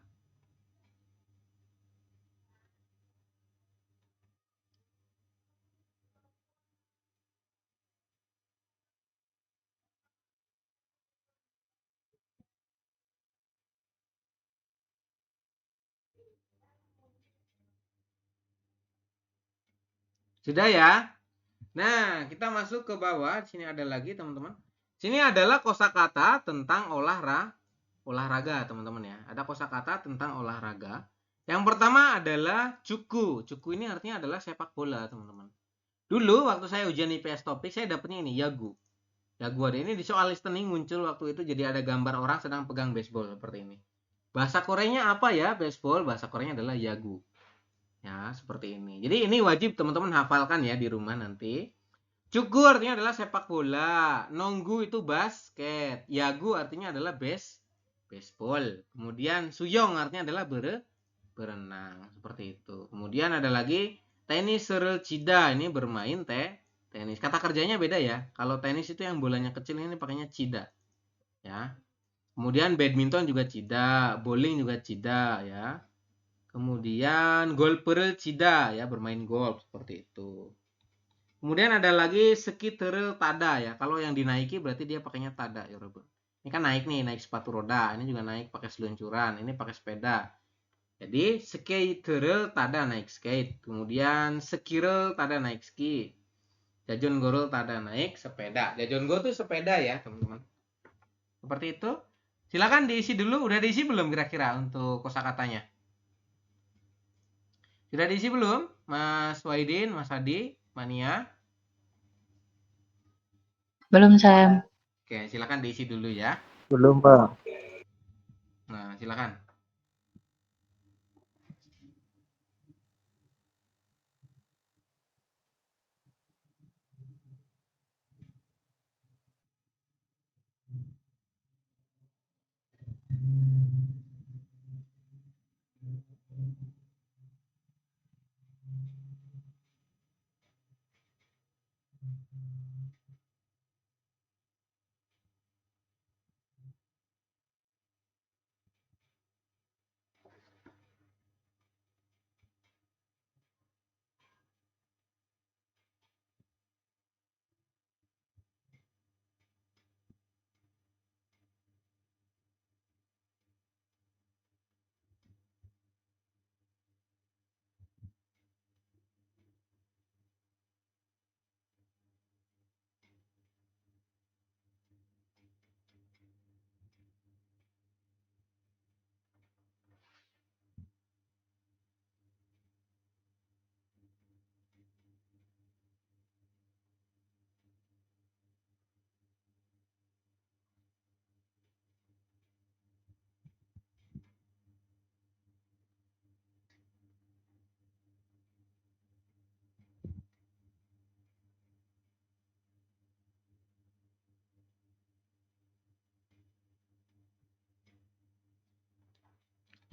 Sudah ya? Nah, kita masuk ke bawah. Di sini ada lagi, teman-teman. Sini adalah kosakata tentang olahraga, teman-teman ya. Ada kosakata tentang olahraga. Yang pertama adalah cuku. Cuku ini artinya adalah sepak bola, teman-teman. Dulu waktu saya ujian IPS topik, saya dapatnya ini yagu. Yagu ada ini di soal listening muncul waktu itu, jadi ada gambar orang sedang pegang baseball seperti ini. Bahasa Koreanya apa ya baseball? Bahasa Koreanya adalah yagu. Ya, seperti ini. Jadi ini wajib teman-teman hafalkan ya di rumah nanti. Cuku artinya adalah sepak bola. Nonggu itu basket. Yagu artinya adalah baseball. Kemudian suyong artinya adalah berenang. Seperti itu. Kemudian ada lagi tenis serel cida. Ini bermain tenis. Kata kerjanya beda ya. Kalau tenis itu yang bolanya kecil, ini pakainya cida. Ya. Kemudian badminton juga cida, bowling juga cida ya. Kemudian golpere cida ya, bermain golf seperti itu. Kemudian ada lagi skitere tada ya. Kalau yang dinaiki berarti dia pakainya tada ya, Robert. Ini kan naik nih, naik sepatu roda. Ini juga naik pakai seluncuran. Ini pakai sepeda. Jadi skatere tada naik skate. Kemudian skire tada naik ski. Jajon gorol tada naik sepeda. Jajon go itu sepeda ya, teman-teman. Seperti itu. Silakan diisi dulu. Udah diisi belum kira-kira untuk kosakatanya? Sudah diisi belum? Mas Waidin, Mas Adi, Mania? Belum, Sam. Oke, silakan diisi dulu ya. Belum, Pak. Nah, silakan.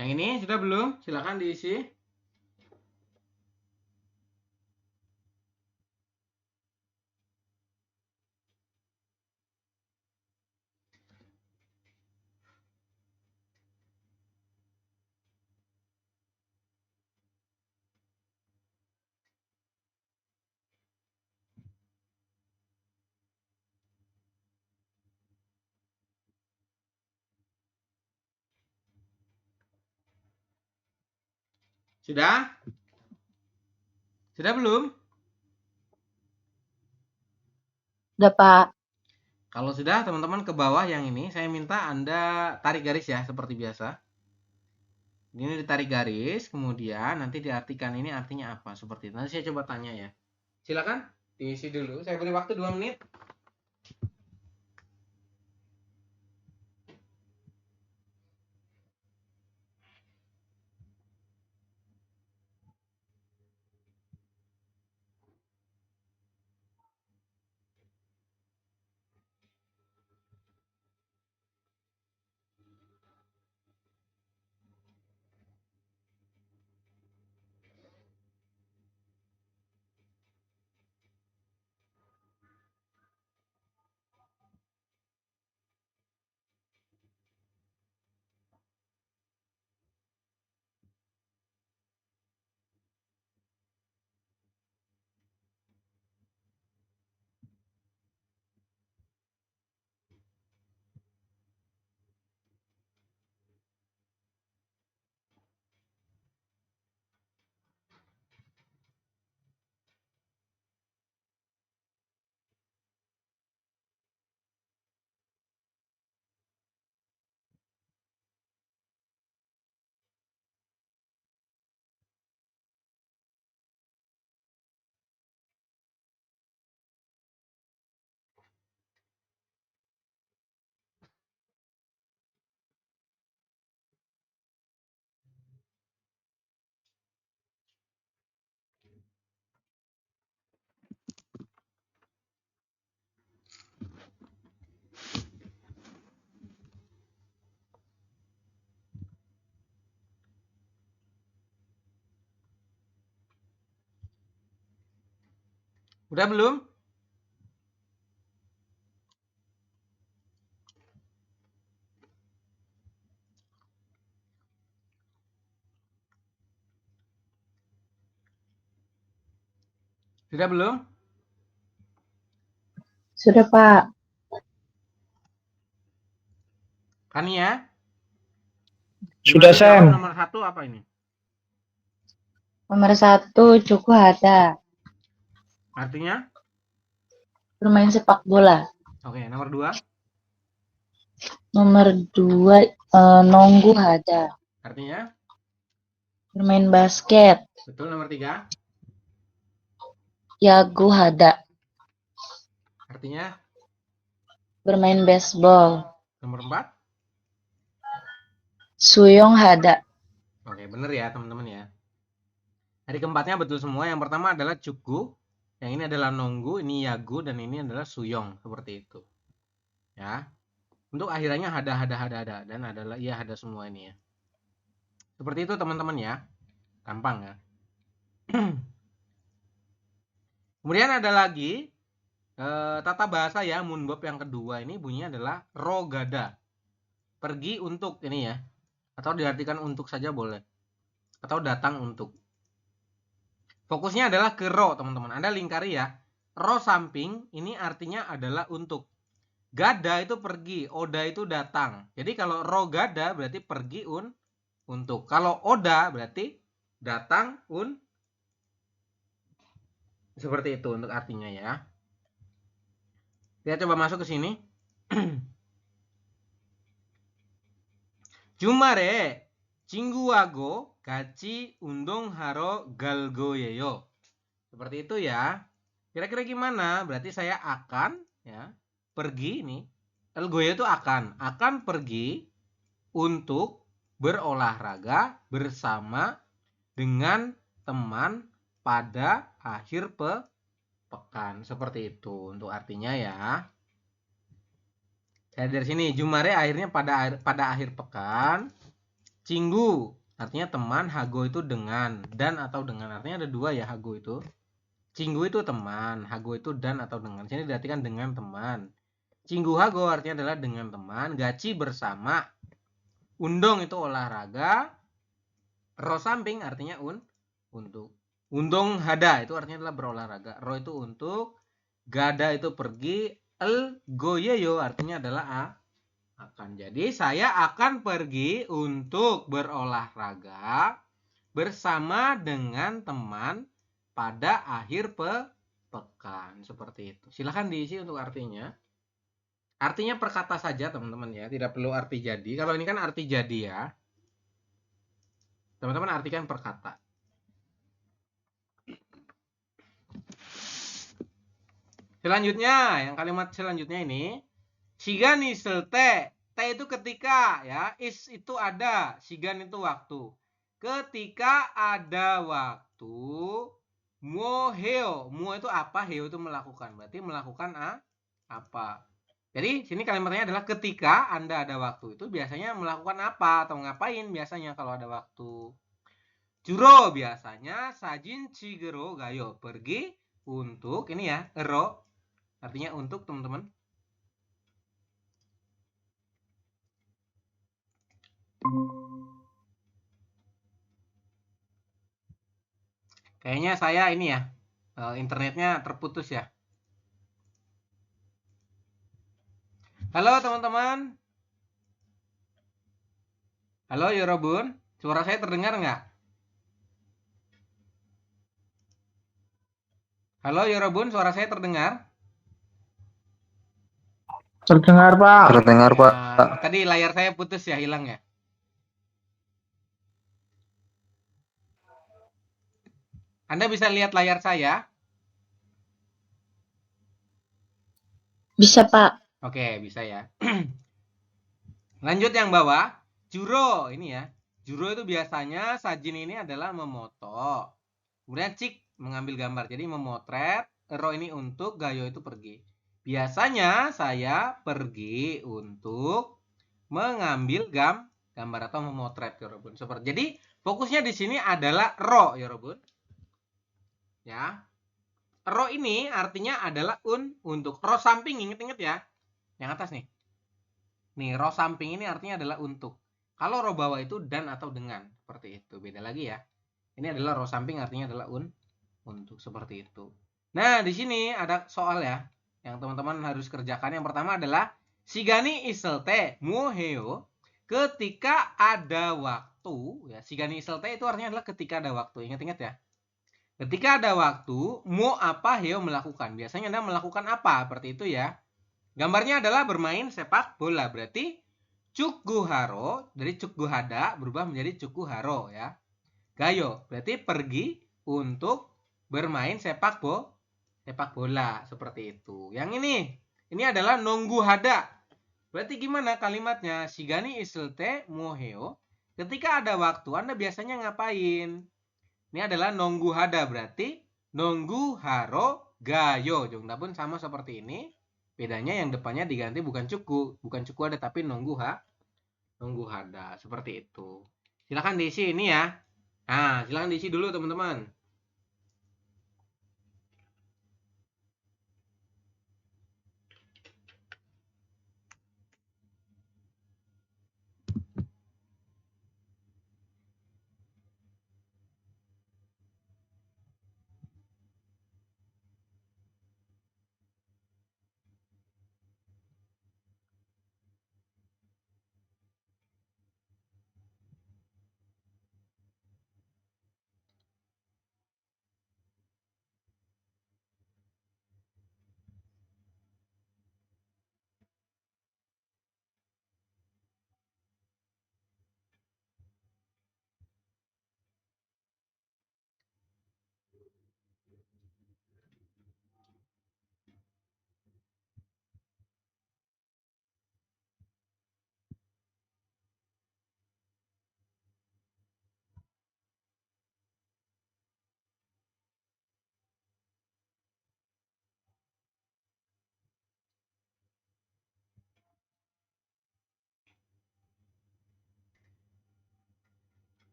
Yang ini sudah belum? Silakan diisi. Sudah? Sudah belum? Udah, Pak. Kalau sudah, teman-teman ke bawah yang ini, saya minta Anda tarik garis ya, seperti biasa. Ini ditarik garis, kemudian nanti diartikan ini artinya apa, seperti itu. Nanti saya coba tanya ya. Silakan diisi dulu. Saya beri waktu 2 menit. Udah belum? Sudah belum? Sudah, Pak. Kania? Sudah, Gimana jawab Sam. nomor 1 apa ini? Nomor 1, Cuku Hada. Artinya? Bermain sepak bola. Oke, nomor 2. Nomor 2, Nonggu Hada. Artinya? Bermain basket. Betul. Nomor 3. Yagu Hada. Artinya? Bermain baseball. Nomor 4. Suyong Hada. Oke, bener ya teman-teman ya. Hari keempatnya betul semua. Yang pertama adalah Cuku, yang ini adalah Nonggu, ini Yagu, dan ini adalah Suyong. Seperti itu. Ya. Untuk akhirannya hada, dan adalah iya hada semua ini ya. Seperti itu teman-teman ya. Gampang ya. Kemudian ada lagi tata bahasa ya, Munbob yang kedua ini bunyinya adalah rogada. Pergi untuk ini ya. Atau diartikan untuk saja boleh. Atau datang untuk. Fokusnya adalah ke ro, teman-teman. Anda lingkari ya. Ro samping ini artinya adalah untuk. Gada itu pergi, oda itu datang. Jadi kalau ro gada berarti pergi untuk. Kalau oda berarti datang seperti itu untuk artinya ya. Kita coba masuk ke sini. Jumare 친구하고 같이 운동하러 갈 거예요. Seperti itu ya. Kira-kira gimana? Berarti saya akan ya pergi nih. Elgoyo itu akan pergi untuk berolahraga bersama dengan teman pada akhir pekan. Seperti itu untuk artinya ya. Saya dari sini Jumare akhirnya pada akhir pekan. Cinggu artinya teman, hago itu dengan, dan atau dengan. Artinya ada dua ya hago itu. Cinggu itu teman, hago itu dan atau dengan. Sini diartikan dengan teman. Cinggu hago artinya adalah dengan teman, gaci bersama. Undong itu olahraga. Ro samping artinya untuk. Undong hada itu artinya adalah berolahraga. Ro itu untuk. Gada itu pergi. El goyeyo artinya adalah akan. Jadi saya akan pergi untuk berolahraga bersama dengan teman pada akhir pekan. Seperti itu. Silahkan diisi untuk artinya. Artinya perkata saja teman-teman ya. Tidak perlu arti jadi. Kalau ini kan arti jadi ya. Teman-teman artikan perkata. Selanjutnya, yang kalimat selanjutnya ini. Shigan isel te. Te itu ketika ya. Is itu ada. Shigan itu waktu. Ketika ada waktu. Mo heo. Mo itu apa? Heo itu melakukan. Berarti melakukan apa. Jadi sini kalimatnya adalah ketika Anda ada waktu itu biasanya melakukan apa atau ngapain biasanya kalau ada waktu. Juro biasanya sajin chigero gayo. Pergi untuk ini ya. Ero. Artinya untuk teman-teman. Kayaknya saya ini ya. Internetnya terputus ya. Halo teman-teman. Halo Yorobun. Suara saya terdengar nggak? Halo Yorobun, suara saya terdengar? Terdengar, Pak. Terdengar, Pak. Tadi layar saya putus ya, hilang ya. Anda bisa lihat layar saya? Bisa, Pak. Oke, bisa ya. Lanjut yang bawah. Juro, ini ya. Juro itu biasanya sajin ini adalah memoto. Kemudian cik, mengambil gambar. Jadi memotret. Ero ini untuk, gayo itu pergi. Biasanya saya pergi untuk mengambil gambar atau memotret, Yorobun. Jadi fokusnya di sini adalah ro, Yorobun. Ya. Ro ini artinya adalah untuk. Ro samping, inget-inget ya. Yang atas nih. Nih, ro samping ini artinya adalah untuk. Kalau ro bawah itu dan atau dengan. Seperti itu. Beda lagi ya. Ini adalah ro samping artinya adalah untuk. Seperti itu. Nah, di sini ada soal ya yang teman-teman harus kerjakan. Yang pertama adalah Shigani iselte muheo ketika ada waktu ya. Shigani iselte itu artinya adalah ketika ada waktu. Ingat-ingat ya. Ketika ada waktu, mo apa heo melakukan. Biasanya Anda melakukan apa? Seperti itu ya. Gambarnya adalah bermain sepak bola. Berarti cukguharo dari cukguhada berubah menjadi cukguharo ya. Gayo berarti pergi untuk bermain sepak bola seperti itu. Yang ini adalah nonggu hada. Berarti gimana kalimatnya? Shigani iselte moheo. Ketika ada waktu, Anda biasanya ngapain? Ini adalah nonggu hada, berarti nonggu haro gayo. Jongda pun sama seperti ini. Bedanya yang depannya diganti bukan cuku ada tapi nonggu hada seperti itu. Silakan diisi ini ya. Nah, silakan diisi dulu teman-teman.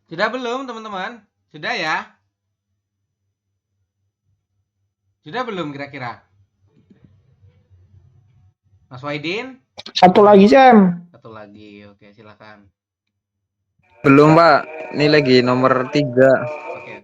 Sudah belum teman-teman? Sudah ya? Sudah belum kira-kira? Mas Waidin? Satu lagi, Sam. Satu lagi. Oke, silakan. Belum, Pak. Ini lagi nomor 3. Oke.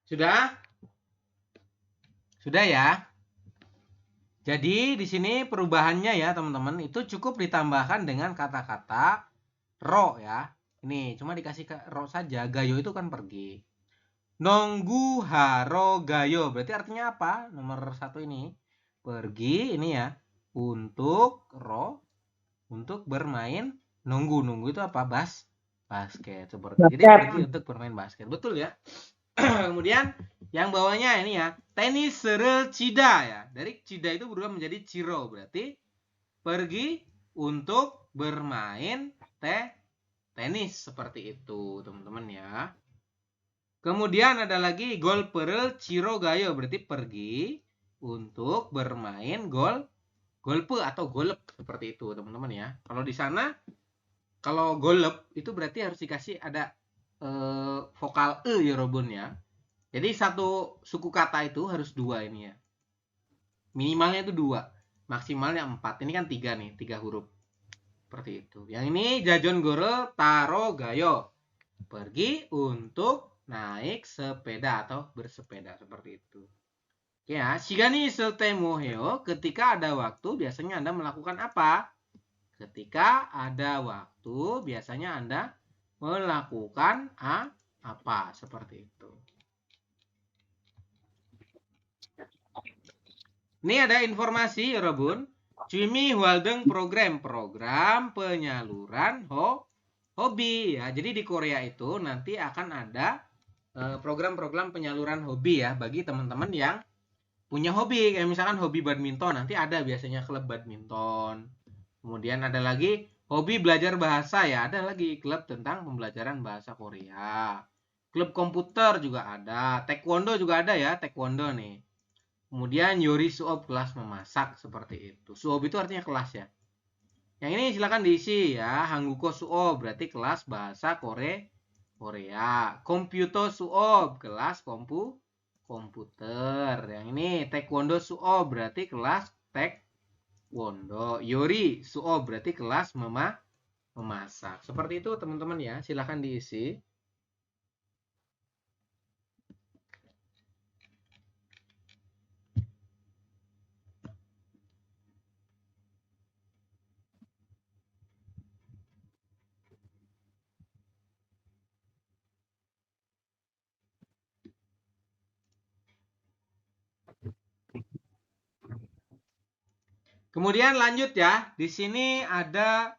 Sudah? Sudah ya? Jadi di sini perubahannya ya teman-teman itu cukup ditambahkan dengan kata-kata ro ya. Ini cuma dikasih ro saja. Gayo itu kan pergi. Nonggu haro gayo. Berarti artinya apa? Nomor 1 ini. Pergi ini ya. Untuk ro. Untuk bermain. Nunggu itu apa? Basket. Seperti. Jadi pergi untuk bermain basket. Betul ya? Kemudian yang bawahnya ini ya. Tenis cida ya. Dari cida itu berubah menjadi ciro. Berarti pergi untuk bermain tenis. Seperti itu teman-teman ya. Kemudian ada lagi golperel ciro gayo. Berarti pergi untuk bermain golpe atau golep. Seperti itu teman-teman ya. Kalau di sana, kalau golep itu berarti harus dikasih ada vokal e ya Robun ya. Jadi satu suku kata itu harus 2 ini ya. Minimalnya itu 2. Maksimalnya 4. Ini kan 3 nih. 3 huruf. Seperti itu. Yang ini jajon gore taro gayo. Pergi untuk naik sepeda atau bersepeda. Seperti itu. Ya, shigani setemo heo. Ketika ada waktu biasanya Anda melakukan apa? Ketika ada waktu biasanya Anda melakukan apa? Seperti itu. Ini ada informasi, Robun. Cumi Hualdeng program penyaluran hobi ya. Jadi di Korea itu nanti akan ada program-program penyaluran hobi ya bagi teman-teman yang punya hobi. Kayak misalkan hobi badminton, nanti ada biasanya klub badminton. Kemudian ada lagi hobi belajar bahasa ya, ada lagi klub tentang pembelajaran bahasa Korea. Klub komputer juga ada, taekwondo juga ada ya, taekwondo nih. Kemudian Yori Suob kelas memasak seperti itu. Suob itu artinya kelas ya. Yang ini silakan diisi ya. Hangguko Suob berarti kelas bahasa Korea. Komputer Suob kelas komputer. Yang ini Taekwondo Suob berarti kelas Taekwondo. Yori Suob berarti kelas memasak. Seperti itu teman-teman ya. Silakan diisi. Kemudian lanjut ya. Di sini ada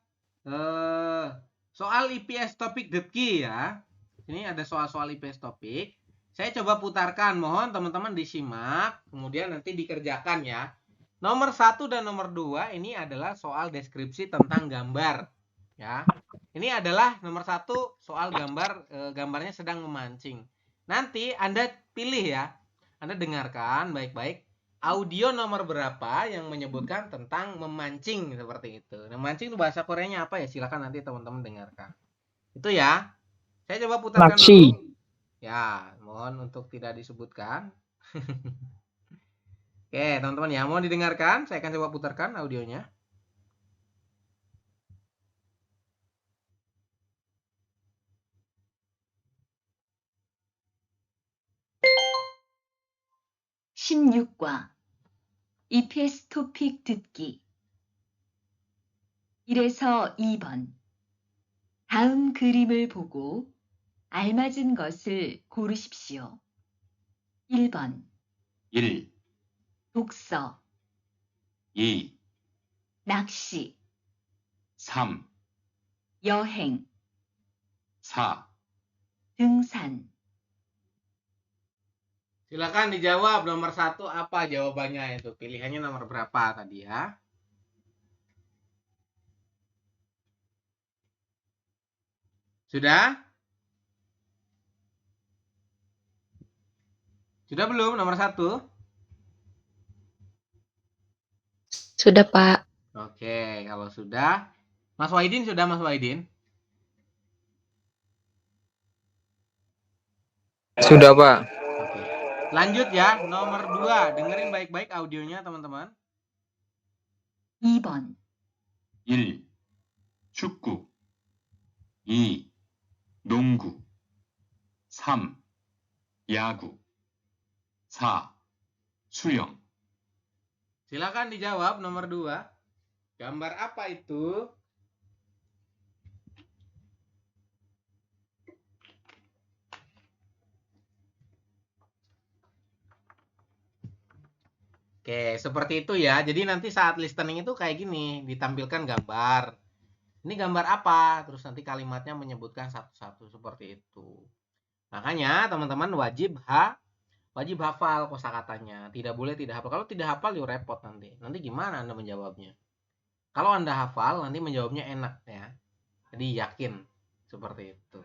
soal IPS topik Detki ya. Ini ada soal-soal IPS topik. Saya coba putarkan. Mohon teman-teman disimak. Kemudian nanti dikerjakan ya. Nomor 1 dan nomor 2 ini adalah soal deskripsi tentang gambar. Ya. Ini adalah nomor 1 soal gambar. Gambarnya sedang memancing. Nanti Anda pilih ya. Anda dengarkan baik-baik. Audio nomor berapa yang menyebutkan tentang memancing seperti itu. Memancing itu bahasa Koreanya apa ya? Silakan nanti teman-teman dengarkan. Itu ya. Saya coba putarkan dulu. Ya, mohon untuk tidak disebutkan. Oke, teman-teman ya, mohon didengarkan. Saya akan coba putarkan audionya. (16과) EPS 토픽 듣기 1에서 2번 다음 그림을 보고 알맞은 것을 고르십시오. 1번 1, 독서, 2, 낚시, 3, 여행, 4. 등산. Silakan dijawab nomor 1 apa jawabannya itu. Pilihannya nomor berapa tadi ya? Sudah? Sudah belum nomor 1? Sudah, Pak. Oke, kalau sudah. Mas Waidin sudah, Mas Waidin? Sudah, Pak. Oke. Lanjut ya, nomor 2. Dengerin baik-baik audionya, teman-teman. 2번 1. 축구 2. 농구 3. 야구 4. 수영. Silakan dijawab nomor 2. Gambar apa itu? Oke, seperti itu ya. Jadi nanti saat listening itu kayak gini, ditampilkan gambar. Ini gambar apa? Terus nanti kalimatnya menyebutkan satu-satu seperti itu. Makanya teman-teman wajib hafal kosakatanya. Tidak boleh tidak hafal. Kalau tidak hafal ya repot nanti. Nanti gimana Anda menjawabnya? Kalau Anda hafal, nanti menjawabnya enak ya. Jadi yakin seperti itu.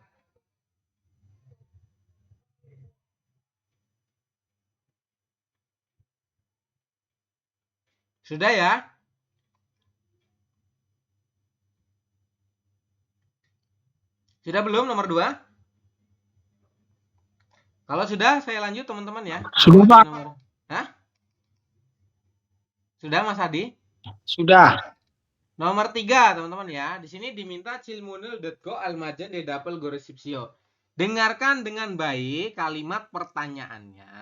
Sudah ya? Sudah belum nomor 2? Kalau sudah, saya lanjut teman-teman ya. Sudah, Pak. Hah? Sudah Mas Hadi? Sudah. Nomor 3 teman-teman ya. Di sini diminta cilmunul.go almajan de dapel goresipsio. Dengarkan dengan baik kalimat pertanyaannya.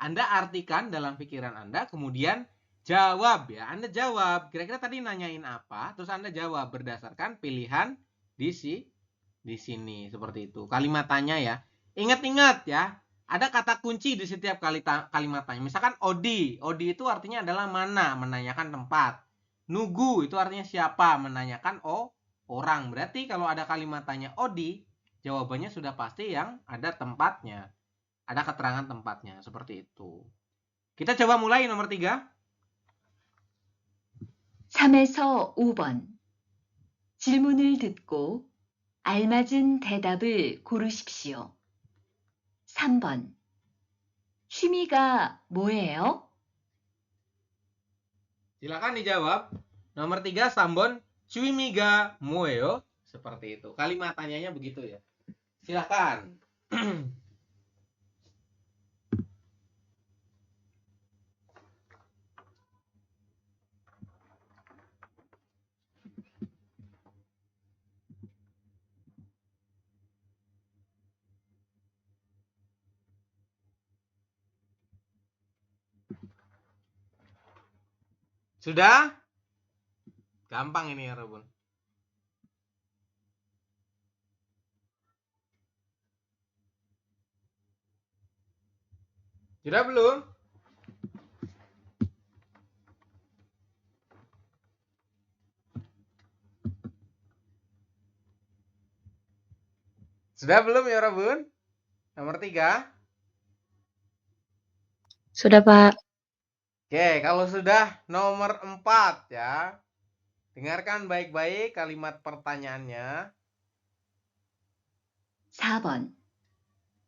Anda artikan dalam pikiran Anda, kemudian jawab ya. Anda jawab. Kira-kira tadi nanyain apa? Terus Anda jawab berdasarkan pilihan di sini seperti itu. Kalimat tanya ya. Ingat-ingat ya. Ada kata kunci di setiap kalimat tanya. Misalkan odi. Odi itu artinya adalah mana, menanyakan tempat. Nugu itu artinya siapa, menanyakan orang. Berarti kalau ada kalimat tanya odi, jawabannya sudah pasti yang ada tempatnya. Ada keterangan tempatnya, seperti itu. Kita coba mulai nomor 3. 3에서 5번. 질문을 듣고 알맞은 대답을 고르십시오. 3번. 취미가 뭐예요? Silakan dijawab. Nomor 3, Sambon Chuimiga Moeo. Seperti itu. Kalimat tanyanya begitu ya. Silakan. Sudah? Gampang ini ya, Robun. Sudah belum? Sudah belum ya, Robun? Nomor 3. Sudah, Pak. Oke, kalau sudah nomor 4 ya. Dengarkan baik-baik kalimat pertanyaannya. 4번.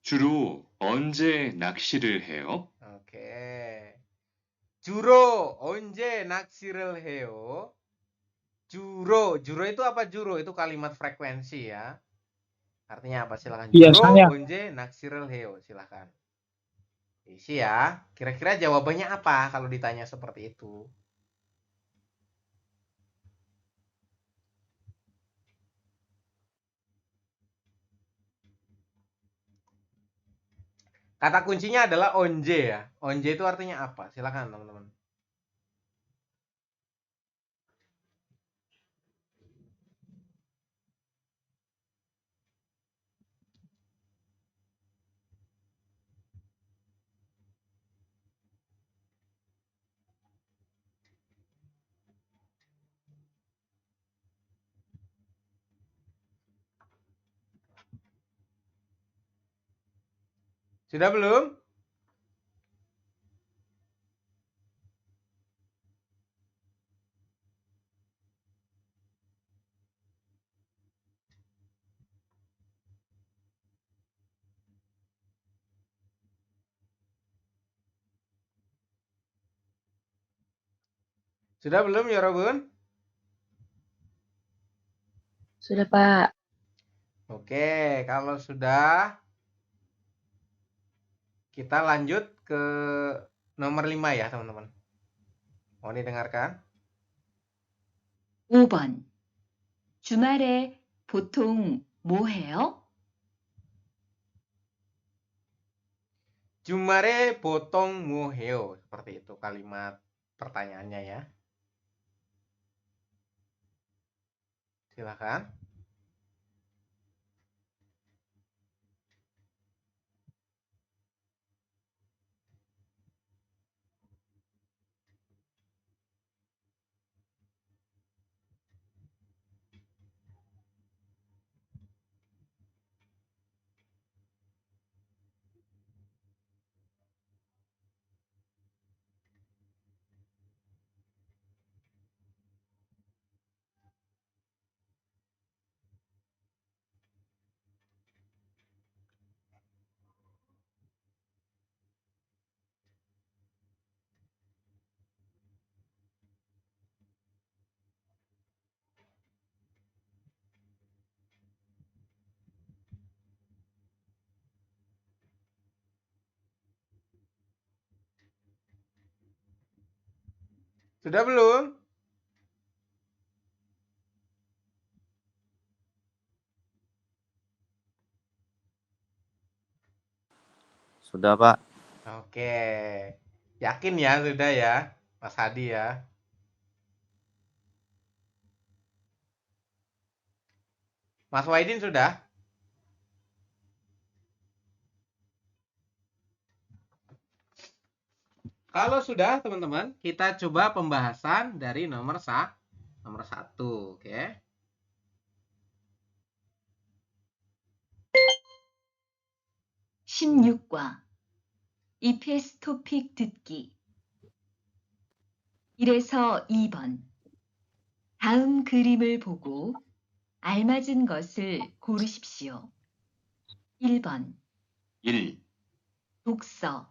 주로 언제 낚시를 해요? Oke. Juro, onje naksiril heo. Juro itu apa juro? Itu kalimat frekuensi ya. Artinya apa? Silakan. Biasanya. Juro, onje naksiril heo. Silakan. Isi ya. Kira-kira jawabannya apa kalau ditanya seperti itu? Kata kuncinya adalah onje ya. Onje itu artinya apa? Silakan teman-teman. Sudah belum? Sudah belum ya, Robun? Sudah, Pak. Oke, kalau sudah kita lanjut ke nomor 5 ya, teman-teman. Mau didengarkan? 5번. 주말에 보통 뭐 해요? Jumare botong muheo. Seperti itu kalimat pertanyaannya ya. Silakan. Sudah belum? Sudah, Pak. Oke. Yakin ya sudah ya, Mas Hadi ya. Mas Waidin sudah? Kalau sudah, teman-teman, kita coba pembahasan dari nomor 1, oke. (16과) 이페스토픽 듣기 1에서 2번 다음 그림을 보고 알맞은 것을 고르십시오. 1번 1, 독서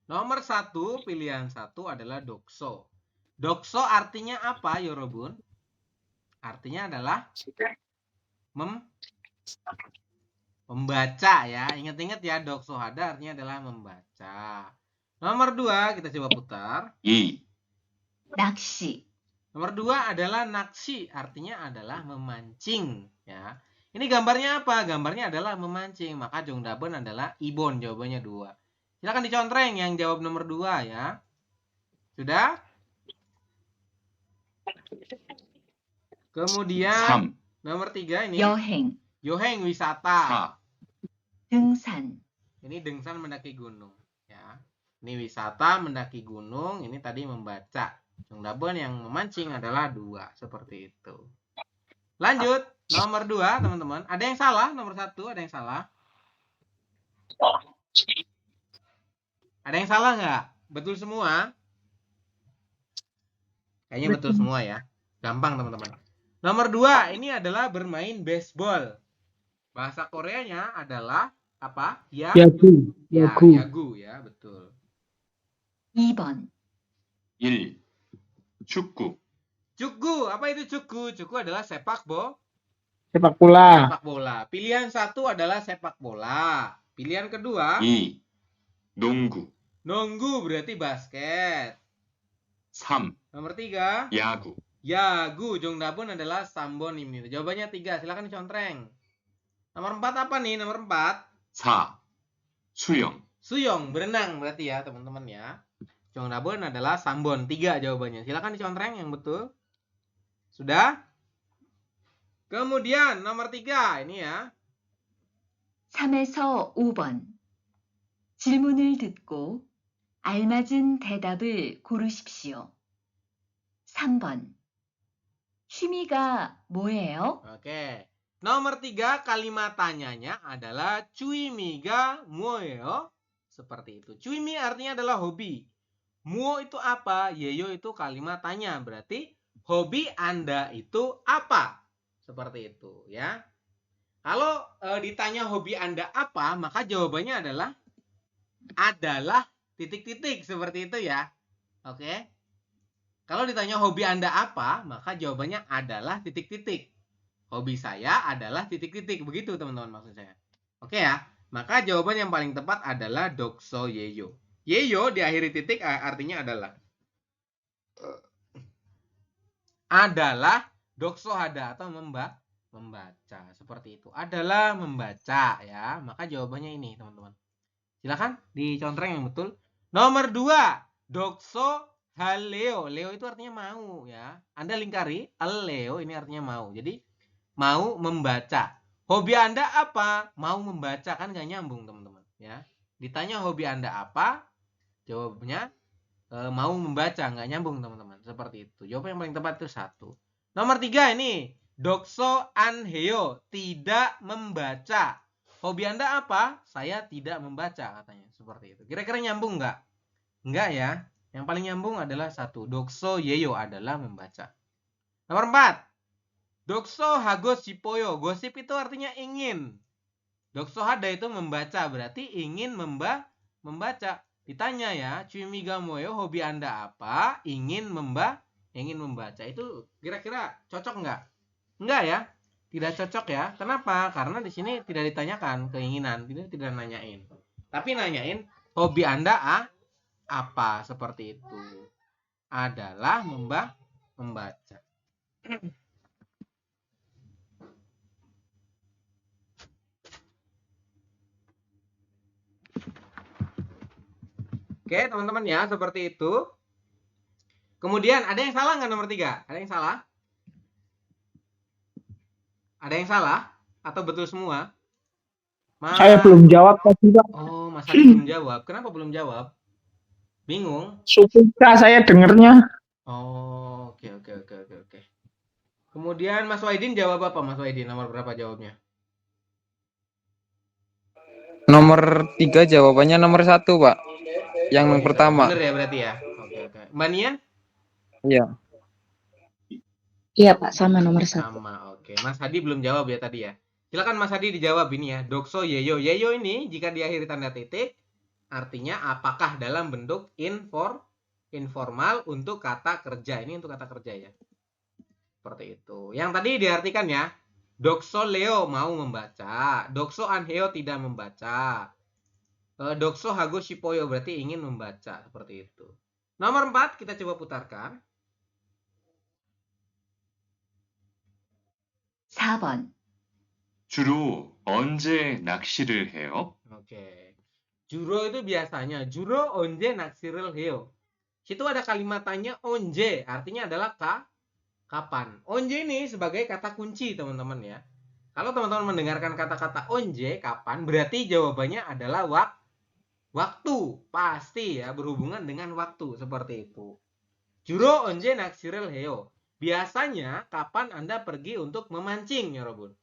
Nomor 1, pilihan 1 adalah dokso. Dokso artinya apa, Yorobun? Artinya adalah membaca ya. Ingat-ingat ya, dokso hada artinya adalah membaca. Nomor 2, kita coba putar. 2, 낚시 Nomor 2 adalah naksi, artinya adalah memancing ya. Ini gambarnya apa? Gambarnya adalah memancing, maka jongdaben adalah ibon, jawabannya 2. Silakan dicontreng yang jawab nomor 2 ya. Sudah? Kemudian 3, nomor 3 ini 여행 yoheng wisata. 4, 등산 Ini dengsan mendaki gunung ya. Ini wisata mendaki gunung, ini tadi membaca. Jongdaben yang memancing adalah 2, seperti itu. Lanjut, nomor 2, teman-teman. Ada yang salah? Nomor 1, ada yang salah? Ada yang salah nggak? Betul semua? Kayaknya betul semua ya. Gampang, teman-teman. Nomor 2, ini adalah bermain baseball. Bahasa Koreanya adalah apa? Yagu. Ya, Yagu. yagu ya, betul. 2번 1, 축구, Cugu, apa itu cugu? Cugu adalah sepak Sepak bola. bola. Pilihan 1 adalah sepak bola. Pilihan kedua, 2, 농구, nunggu berarti basket. 3, Nomor 3, 야구, yagu. Jongdaben adalah sambon ini. Jawabannya 3, silakan dicontreng. Nomor 4 apa nih? Nomor 4, 4, 수영, suyong, berenang berarti ya, teman-teman ya. Jongdaben adalah sambon, 3 jawabannya. Silakan dicontreng yang betul. Sudah? Kemudian nomor 3 ini ya. 3에서 5번 질문을 듣고 알맞은 대답을 고르십시오. 3번 취미가 뭐예요? Oke. Nomor 3, kalimat tanyanya adalah cuimiga mueo. Seperti itu. Cuimi artinya adalah hobi. Muo itu apa? Yeyo itu kalimat tanya. Berarti hobi Anda itu apa? Seperti itu ya. Kalau ditanya hobi Anda apa, maka jawabannya adalah titik-titik seperti itu ya. Oke. Kalau ditanya hobi Anda apa, maka jawabannya adalah titik-titik. Hobi saya adalah titik-titik. Begitu teman-teman maksud saya. Oke ya. Maka jawaban yang paling tepat adalah dokso yeyo. Yeyo diakhiri titik artinya adalah dokso hada atau membaca. Seperti itu. Adalah membaca ya. Maka jawabannya ini teman-teman. Silakan dicontreng yang betul. Nomor 2, dokso haleo. Leo itu artinya mau ya. Anda lingkari, leo ini artinya mau. Jadi mau membaca. Hobi Anda apa? Mau membaca, kan gak nyambung teman-teman ya. Ditanya hobi Anda apa? Jawabnya mau membaca, nggak nyambung teman-teman. Seperti itu. Jawaban yang paling tepat itu 1. Nomor 3 ini, dokso anheo, tidak membaca. Hobi Anda apa? Saya tidak membaca katanya. Seperti itu. Kira-kira nyambung nggak? Nggak ya. Yang paling nyambung adalah 1. Dokso yeyo adalah membaca. Nomor 4. Dokso hago sipoyo. Gosip itu artinya ingin. Dokso hada itu membaca. Berarti ingin membaca. Ditanya ya, Cuimiga moyo, hobi Anda apa? Ingin membaca. Itu kira-kira cocok nggak? Enggak ya? Tidak cocok ya. Kenapa? Karena di sini tidak ditanyakan keinginan, tidak nanyain. Tapi nanyain hobi Anda apa? Seperti itu. Adalah membaca. Oke, teman-teman ya, seperti itu. Kemudian ada yang salah nggak nomor 3? Ada yang salah? Ada yang salah? Atau betul semua? Saya belum jawab tadi, Pak. Oh, Mas Adi belum jawab. Kenapa belum jawab? Bingung? Suka saya dengernya. Oh, oke. Kemudian Mas Waidin jawab apa, Mas Waidin? Nomor berapa jawabnya? Nomor 3 jawabannya nomor 1, Pak. Yang pertama. Bener ya berarti ya? Oke. Mbak Nia? Iya. Iya, Pak, sama nomor 1. Sama, oke. Mas Hadi belum jawab ya tadi ya. Silakan Mas Hadi dijawab ini ya. Dokso yeyo. Yeyo ini jika diakhiri tanda titik artinya apakah dalam bentuk informal untuk kata kerja. Ini untuk kata kerja ya. Seperti itu. Yang tadi diartikan ya. Dokso leo mau membaca. Dokso anheo tidak membaca. Dokso hago shipoyo berarti ingin membaca. Seperti itu. Nomor 4 kita coba putarkan. 4번, 주로 언제 낚시를 해요? Oke. Juro itu biasanya. Juro onje naksiril heo. Situ ada kalimat tanya onje. Artinya adalah kapan. Onje ini sebagai kata kunci teman-teman ya. Kalau teman-teman mendengarkan kata-kata onje, kapan, berarti jawabannya adalah waktu. Pasti ya, berhubungan dengan waktu. Seperti itu. Juro onje naksiril heo. Biasanya kapan Anda pergi untuk memancing ya Robun?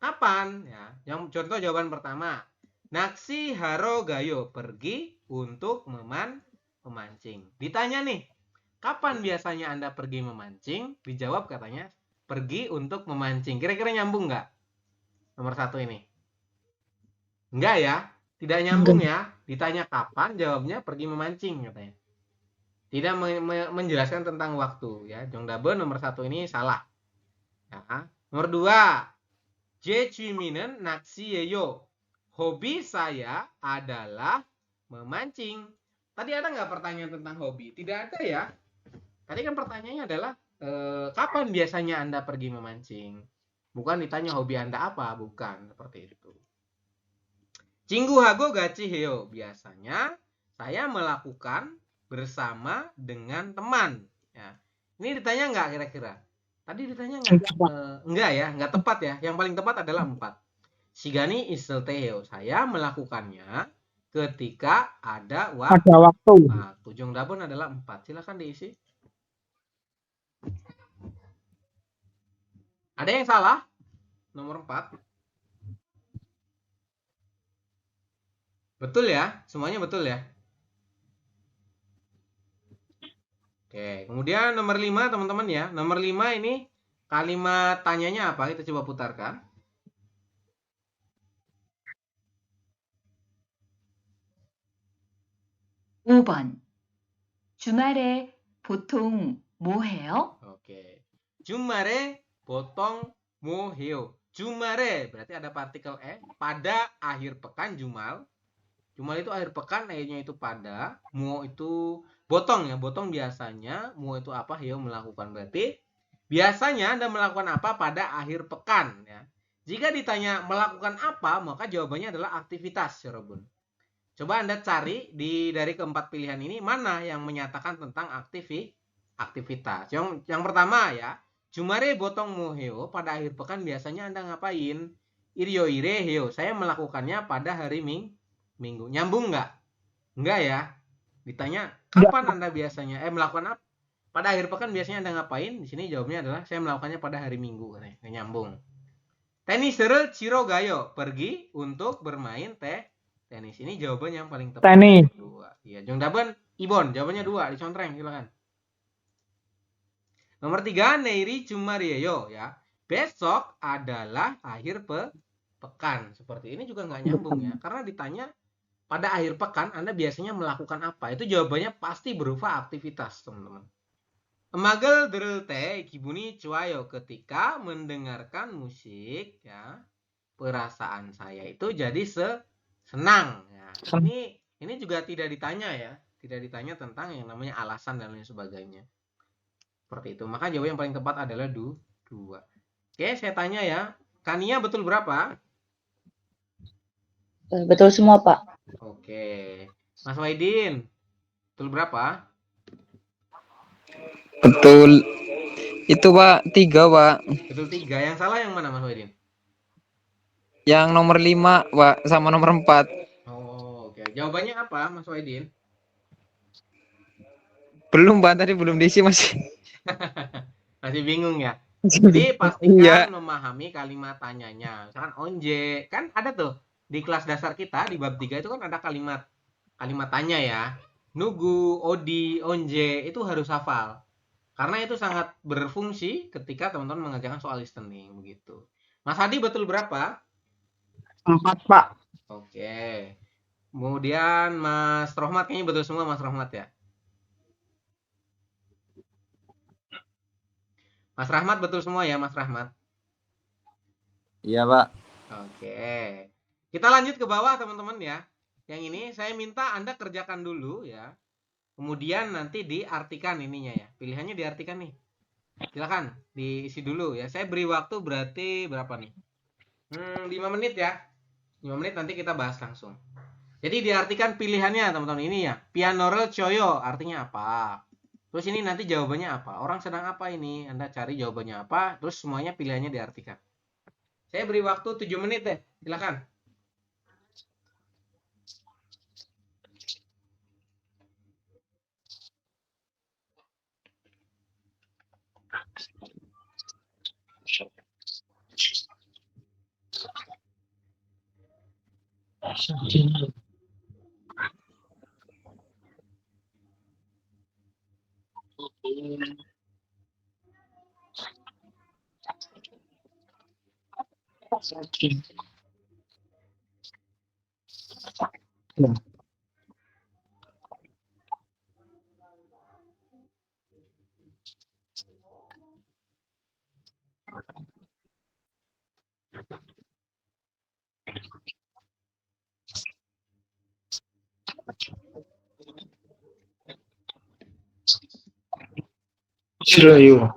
Kapan ya? Yang contoh jawaban pertama. Naksi haro gayo, pergi untuk memancing. Ditanya nih, kapan biasanya Anda pergi memancing? Dijawab katanya pergi untuk memancing. Kira-kira nyambung nggak? Nomor 1 ini. Enggak ya? Tidak nyambung ya? Ditanya kapan, jawabnya pergi memancing katanya. Tidak menjelaskan tentang waktu ya. Jongdabe nomor 1 ini salah. Ya. Nomor 2. Je 취미는 낚시예요. Hobi saya adalah memancing. Tadi ada nggak pertanyaan tentang hobi? Tidak ada ya. Tadi kan pertanyaannya adalah kapan biasanya Anda pergi memancing? Bukan ditanya hobi Anda apa, bukan. Seperti itu. Cingguhago gachi heo. Biasanya saya melakukan bersama dengan teman. Ya. Ini ditanya nggak kira-kira? Tadi ditanya nggak? Enggak ya, nggak tepat ya. Yang paling tepat adalah 4. Shigani iselteheo. Saya melakukannya ketika ada waktu. Nah, Jongdabon adalah 4. Silakan diisi. Ada yang salah? Nomor 4. Betul ya? Semuanya betul ya? Oke, kemudian nomor 5 teman-teman ya. Nomor 5 ini kalimat tanyanya apa? Kita coba putarkan. (5번) 주말에 보통 뭐 해요? Oke. Jumare potong moheo. Jumare berarti ada partikel pada akhir pekan jumal. Jumal itu akhir pekan, nya itu pada, mo itu botong ya. Botong biasanya, mo itu apa? Heo melakukan. Berarti biasanya Anda melakukan apa pada akhir pekan ya. Jika ditanya melakukan apa, maka jawabannya adalah aktivitas ya Robun. Coba Anda cari dari keempat pilihan ini mana yang menyatakan tentang aktivitas. Yang pertama ya, Jumare botong moheo pada akhir pekan biasanya Anda ngapain? Iryo ire heo, saya melakukannya pada hari Minggu. Nyambung nggak? Enggak ya. Ditanya kapan Anda biasanya melakukan apa? Pada akhir pekan biasanya Anda ngapain? Di sini jawabnya adalah saya melakukannya pada hari Minggu. Nggak nyambung. Tenis seru Ciro Gayo pergi untuk bermain tenis. Ini jawabannya yang paling tepat. Tenis. Dua. Iya, Jong Daben, Ibon, jawabannya 2, dicontreng silakan. Nomor 3, Neiri Cumarieyo ya. Besok adalah akhir pekan. Seperti ini juga nggak nyambung ya. Karena ditanya pada akhir pekan Anda biasanya melakukan apa? Itu jawabannya pasti berupa aktivitas, teman-teman. Emagel derelte kibuni cuayo ketika mendengarkan musik ya. Perasaan saya itu jadi senang ya. Ini juga tidak ditanya ya. Tidak ditanya tentang yang namanya alasan dan lain sebagainya. Seperti itu. Maka jawaban yang paling tepat adalah 2. Oke, saya tanya ya. Kania betul berapa? Betul semua, Pak. Oke. Mas Waidin, betul berapa? Betul. Itu Pak, 3 Pak. Betul 3. Yang salah yang mana Mas Waidin? Yang nomor 5 Pak, sama nomor 4. Oh, oke. Jawabannya apa Mas Waidin? Belum Pak, tadi belum diisi masih. Masih bingung ya? Jadi pastikan Iya. memahami kalimat tanyanya. Misalkan onje, kan ada tuh di kelas dasar kita di bab 3 itu kan ada kalimat tanya ya. Nugu, odi, onje itu harus hafal. Karena itu sangat berfungsi ketika teman-teman mengerjakan soal listening begitu. Mas Hadi betul berapa? 4, Pak. Oke. Kemudian Mas Rohmat kayaknya betul semua Mas Rohmat ya. Mas Rahmat betul semua ya Mas Rahmat. Iya, Pak. Oke. Kita lanjut ke bawah teman-teman ya. Yang ini saya minta Anda kerjakan dulu ya. Kemudian nanti diartikan ininya ya. Pilihannya diartikan nih. Silakan diisi dulu ya. Saya beri waktu berarti berapa nih? 5 menit ya. 5 menit nanti kita bahas langsung. Jadi diartikan pilihannya teman-teman ini ya. Pianore choyo artinya apa? Terus ini nanti jawabannya apa? Orang sedang apa ini? Anda cari jawabannya apa, terus semuanya pilihannya diartikan. Saya beri waktu 7 menit deh. Silakan. Shirayu.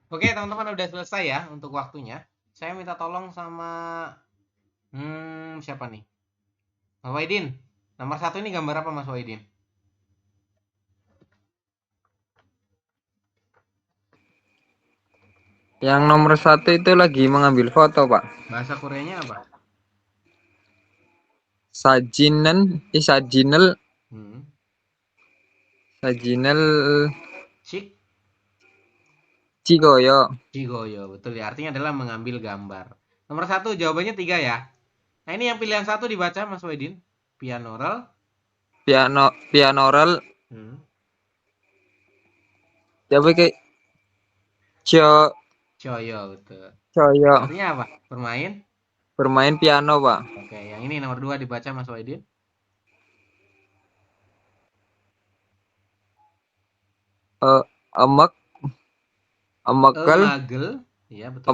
Oke, teman-teman udah selesai ya untuk waktunya. Saya minta tolong sama siapa nih? Mas Waidin. Nomor 1 ini gambar apa Mas Waidin? Yang nomor 1 itu lagi mengambil foto, Pak. Bahasa Koreanya apa? Sajinel Hmm. sajinel Cik Cigoyo. Cigoyo, betul ya. Artinya adalah mengambil gambar. Nomor 1 jawabannya 3 ya. Nah, ini yang pilihan 1 dibaca Mas Waidin. Pianoral. Pianoral. Coba kayak Coyo, betul. Coyo. Artinya apa? Bermain piano, Pak. Oke, yang ini nomor 2 dibaca Mas Waidin. Emek Emagel, Iya, betul.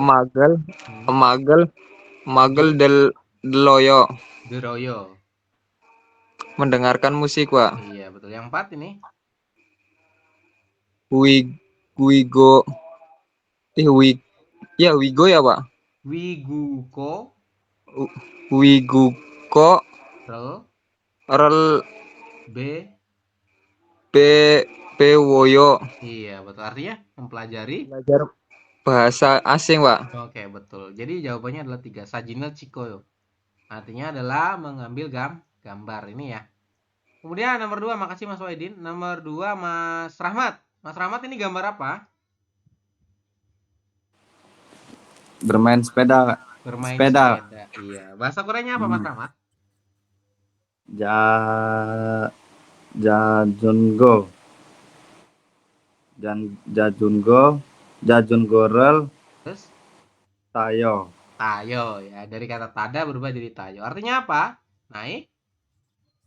Emagel deloyo. Deroyo. Mendengarkan musik, Pak. Iya, betul. Yang 4 ini. Wigo ya, Pak. Wiguko. Wiguko rel B. Woyo. Iya, betul. Artinya mempelajari Belajar bahasa asing, Pak. Oke, betul. Jadi jawabannya adalah 3. Sajinal Chikoyo. Artinya adalah mengambil gambar ini ya. Kemudian nomor 2, makasih Mas Waidin. Nomor 2 Mas Rahmat. Mas Rahmat ini gambar apa? Bermain sepeda, Kak. Bermain Sepeda. sepeda. Iya. Bahasa Koreanya apa, Mas Rahmat? Ja Jajungo. Jajungo. Jajungorel Terus tayo. tayo ya. Dari kata tada berubah jadi tayo. Artinya apa? Naik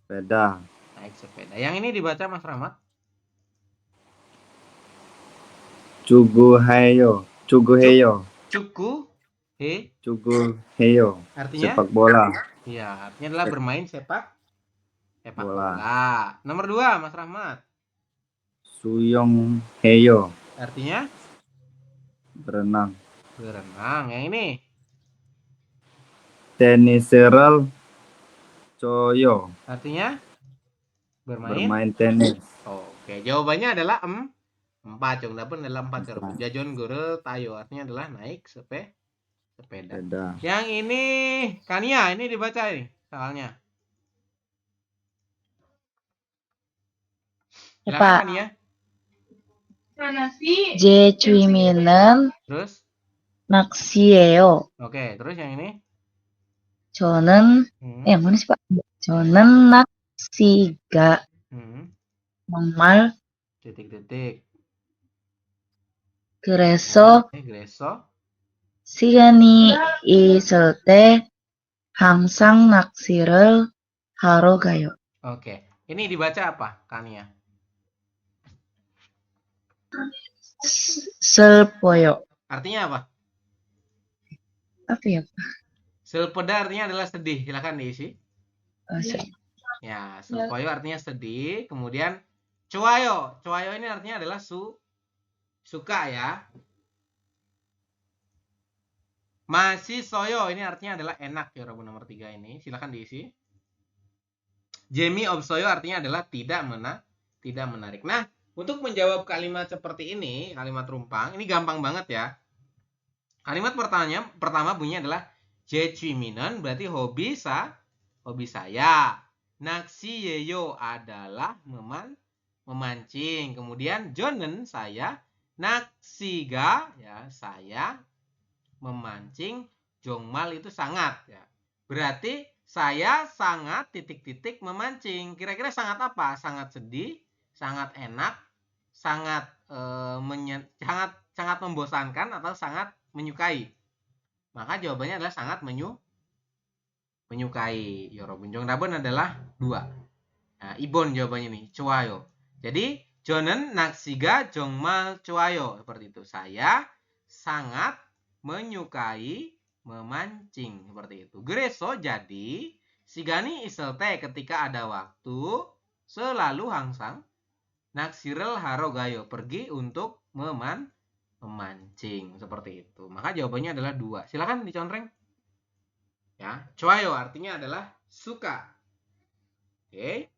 Sepeda. naik sepeda. Yang ini dibaca Mas Rahmat. Cuguheyo. Cuguheyo. Cuku he Cuguheyo. artinya Sepak bola. iya, artinya adalah bermain sepak Bola. bola. Nomor 2 Mas Rahmat. Suyongheyo. Artinya Berenang. berenang. Yang ini Teniserel coyo. artinya Bermain tenis. Oke, jawabannya adalah 4. Cung dapun adalah 4 ya. Jajon gore tayo artinya adalah naik sepeda. Sepeda. Yang ini Kania, ini dibaca ini soalnya. Ya, Silakan Pak. Kania. 제 취미는 Terus 낚시예요. oke, terus yang ini 저는 yang mana sih, Pak? 저는 낚시가 정말 titik-titik. 그래서 Greso. 시간이 있을 때 항상 낚시를 하러 가요. Oke, ini dibaca apa Kania? 슬퍼요. Artinya apa? Apa ya, Pak? Selpeda artinya adalah sedih. Silakan diisi. Sedih. Ya, selpoyo artinya sedih. Kemudian cuayo. Cuayo ini artinya adalah suka ya. Masih soyo ini artinya adalah enak ya, Robun nomor 3 ini. Silakan diisi. Jemi obsoyo artinya adalah tidak menarik. Nah, untuk menjawab kalimat seperti ini, kalimat rumpang, ini gampang banget ya. Kalimat pertama bunyinya adalah jechuiminon, berarti hobi saya. Naksi yeyo adalah memancing. Kemudian jonen saya, naksiga ya saya memancing, jongmal itu sangat ya. Berarti saya sangat titik-titik memancing. Kira-kira sangat apa? Sangat sedih, sangat enak, sangat sangat membosankan atau sangat menyukai. Maka jawabannya adalah sangat menyukai. Yorobun Jongdabun adalah 2. Nah, Ibon jawabannya nih, cuayo. Jadi jonen naksiga jongmal cuayo, seperti itu. Saya sangat menyukai memancing, seperti itu. Greso jadi sigani iselte ketika ada waktu selalu hangsang naksirel haro gayo pergi untuk memancing, seperti itu. Maka jawabannya adalah 2. Silakan dicontreng. Ya, cuayo artinya adalah suka. Oke.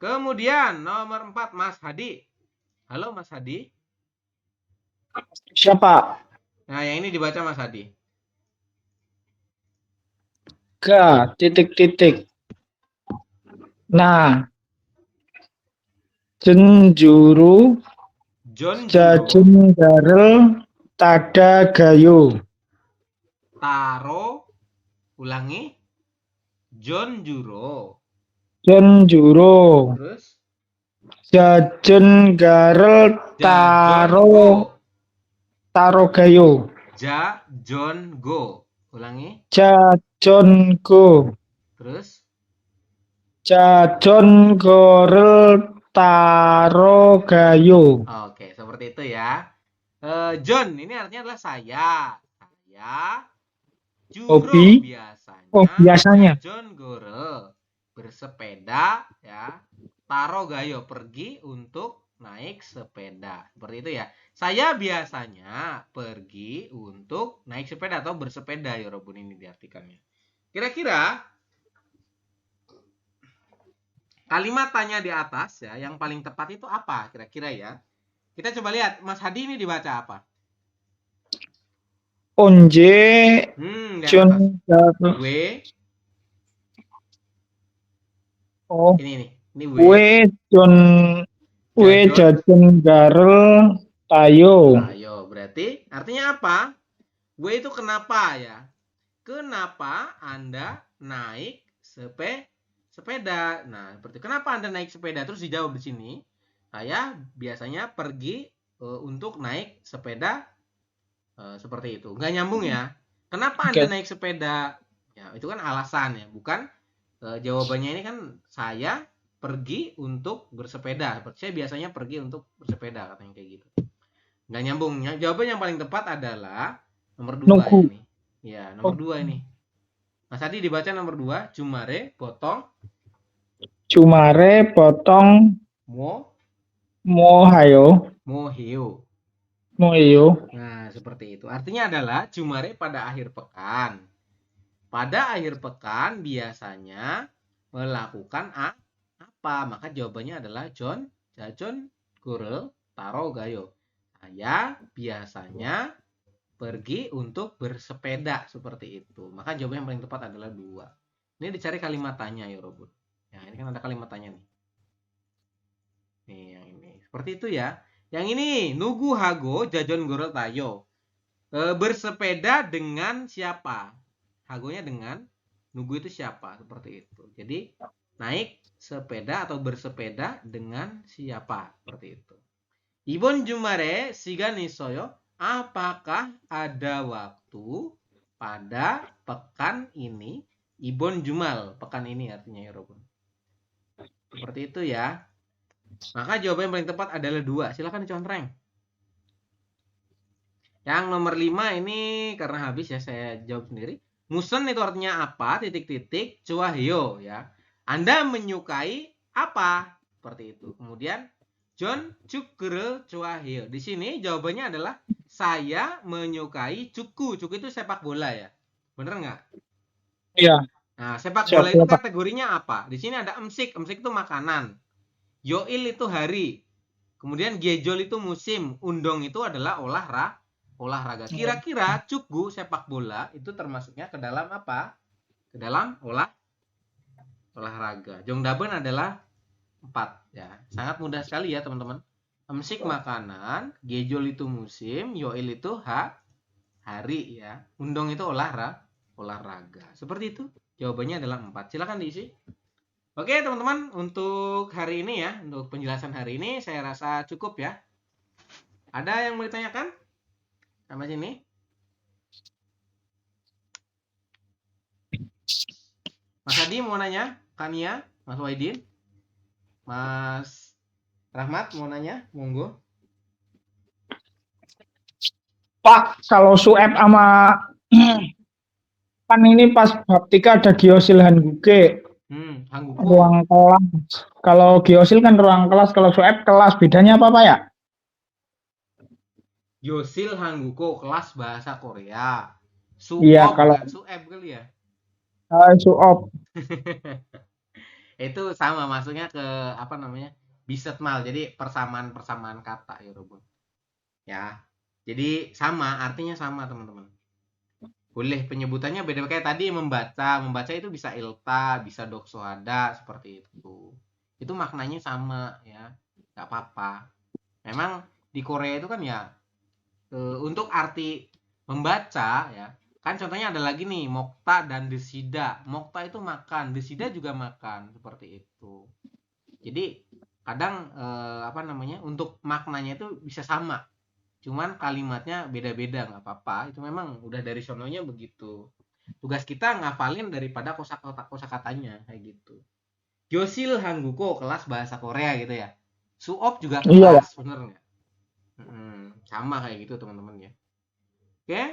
Kemudian nomor 4 Mas Hadi. Halo Mas Hadi. Siapa? Nah, yang ini dibaca Mas Hadi. Titik-titik. Nah, Jenjuru Jajun Garel Tada Gayo. Taro, ulangi. Jonjuro. Terus Jajun Garel Taro Gayo. Jajon go. Ulangi. Jajon Go. Terus Jajon Gorel Taro Gayo. oke, seperti itu ya. John ini artinya adalah saya. Juro Hobi. Biasanya. John Gorel bersepeda ya. Taro gayo pergi untuk naik sepeda. Seperti itu ya. Saya biasanya pergi untuk naik sepeda atau bersepeda ya Robun, ini diartikannya. Kira-kira kalimat tanya di atas ya, yang paling tepat itu apa kira-kira ya? Kita coba lihat, Mas Hadi ini dibaca apa? Onje Jun W. Oh, Ini W. Jajon Garel Tayo. Berarti artinya apa? W itu kenapa ya? Kenapa Anda naik sepeda? Nah, seperti kenapa Anda naik sepeda? Terus dijawab di sini, saya biasanya pergi untuk naik sepeda seperti itu. Nggak nyambung ya. Kenapa Anda naik sepeda? Ya, itu kan alasan ya, bukan jawabannya ini kan saya pergi untuk bersepeda. Saya biasanya pergi untuk bersepeda, katanya kayak gitu. Nggak nyambung. Jawaban yang paling tepat adalah nomor 2 ini. Ya, nomor 2 ini. Mas Adi dibaca nomor 2. Jumare potong Mohayo. mohio. Nah, seperti itu. Artinya adalah jumare pada akhir pekan. Pada akhir pekan biasanya melakukan apa? Maka jawabannya adalah jajon gurel taro gayo. Saya biasanya pergi untuk bersepeda, seperti itu. Maka jawaban yang paling tepat adalah 2. Ini dicari kalimat tanya ya, Robun. Ya, ini kan ada kalimat tanya nih. Nih, yang ini. Seperti itu ya. Yang ini, nugu hago jajon gorel tayo. Bersepeda dengan siapa? Hagonya dengan, nugu itu siapa? Seperti itu. Jadi, naik sepeda atau bersepeda dengan siapa? Seperti itu. Ibon jumare sigan isoyo. Apakah ada waktu pada pekan ini? Ibon jumal, pekan ini artinya ya, Robun. Seperti itu ya. Maka jawaban yang paling tepat adalah 2. Silakan dicontreng. Yang nomor 5 ini karena habis ya, saya jawab sendiri. Musen itu artinya apa? Titik-titik. Cuahyo ya. Anda menyukai apa? Seperti itu. Kemudian John cukre cuahyo. Di sini jawabannya adalah saya menyukai cuku. Cuku itu sepak bola ya. Bener nggak? Iya. Nah, sepak bola itu kategorinya apa? Di sini ada emsik. Emsik itu makanan. Yoil itu hari. Kemudian gejol itu musim. Undong itu adalah olahraga. Kira-kira cuku sepak bola itu termasuknya ke dalam apa? Ke dalam olahraga. Jongdaben adalah 4 ya. Sangat mudah sekali ya, teman-teman. Emsik makanan, gejol itu musim, yoil itu hari ya. Undong itu olahraga. Seperti itu. Jawabannya adalah 4. Silakan diisi. Oke, teman-teman, untuk hari ini ya, untuk penjelasan hari ini saya rasa cukup ya. Ada yang mau ditanyakan? Sampai sini. Mas Adi mau nanya? Kania? Mas Waidin? Mas Rahmat mau nanya? Monggo. Pak, kalau sueb sama kan ini pas bab 3 ada giosil hanguke. Hangguko. Ruang kelas. Kalau giosil kan ruang kelas, kalau sueb kelas. Bedanya apa, Pak ya? Giosil hangguko kelas bahasa Korea. Iya, kalau sueb kali ya. Suop. Itu sama, masuknya ke apa namanya? Bisetmal. Jadi persamaan kata ya, Robun. Ya. Jadi sama, artinya sama, teman-teman. Boleh penyebutannya beda, kayak tadi membaca itu bisa ilta, bisa doksohada, seperti itu. Itu maknanya sama ya, nggak apa-apa. Memang di Korea itu kan ya untuk arti membaca ya, kan contohnya ada lagi nih mokta dan desida. Mokta itu makan, desida juga makan, seperti itu. Jadi kadang apa namanya, untuk maknanya itu bisa sama. Cuman kalimatnya beda-beda, nggak apa-apa. Itu memang udah dari sononya begitu. Tugas kita ngafalin daripada kosakatanya kayak gitu. Gyosil hangguko kelas bahasa Korea gitu ya. Suop juga kelas, bener nggak? Sama kayak gitu teman-teman ya. Oke.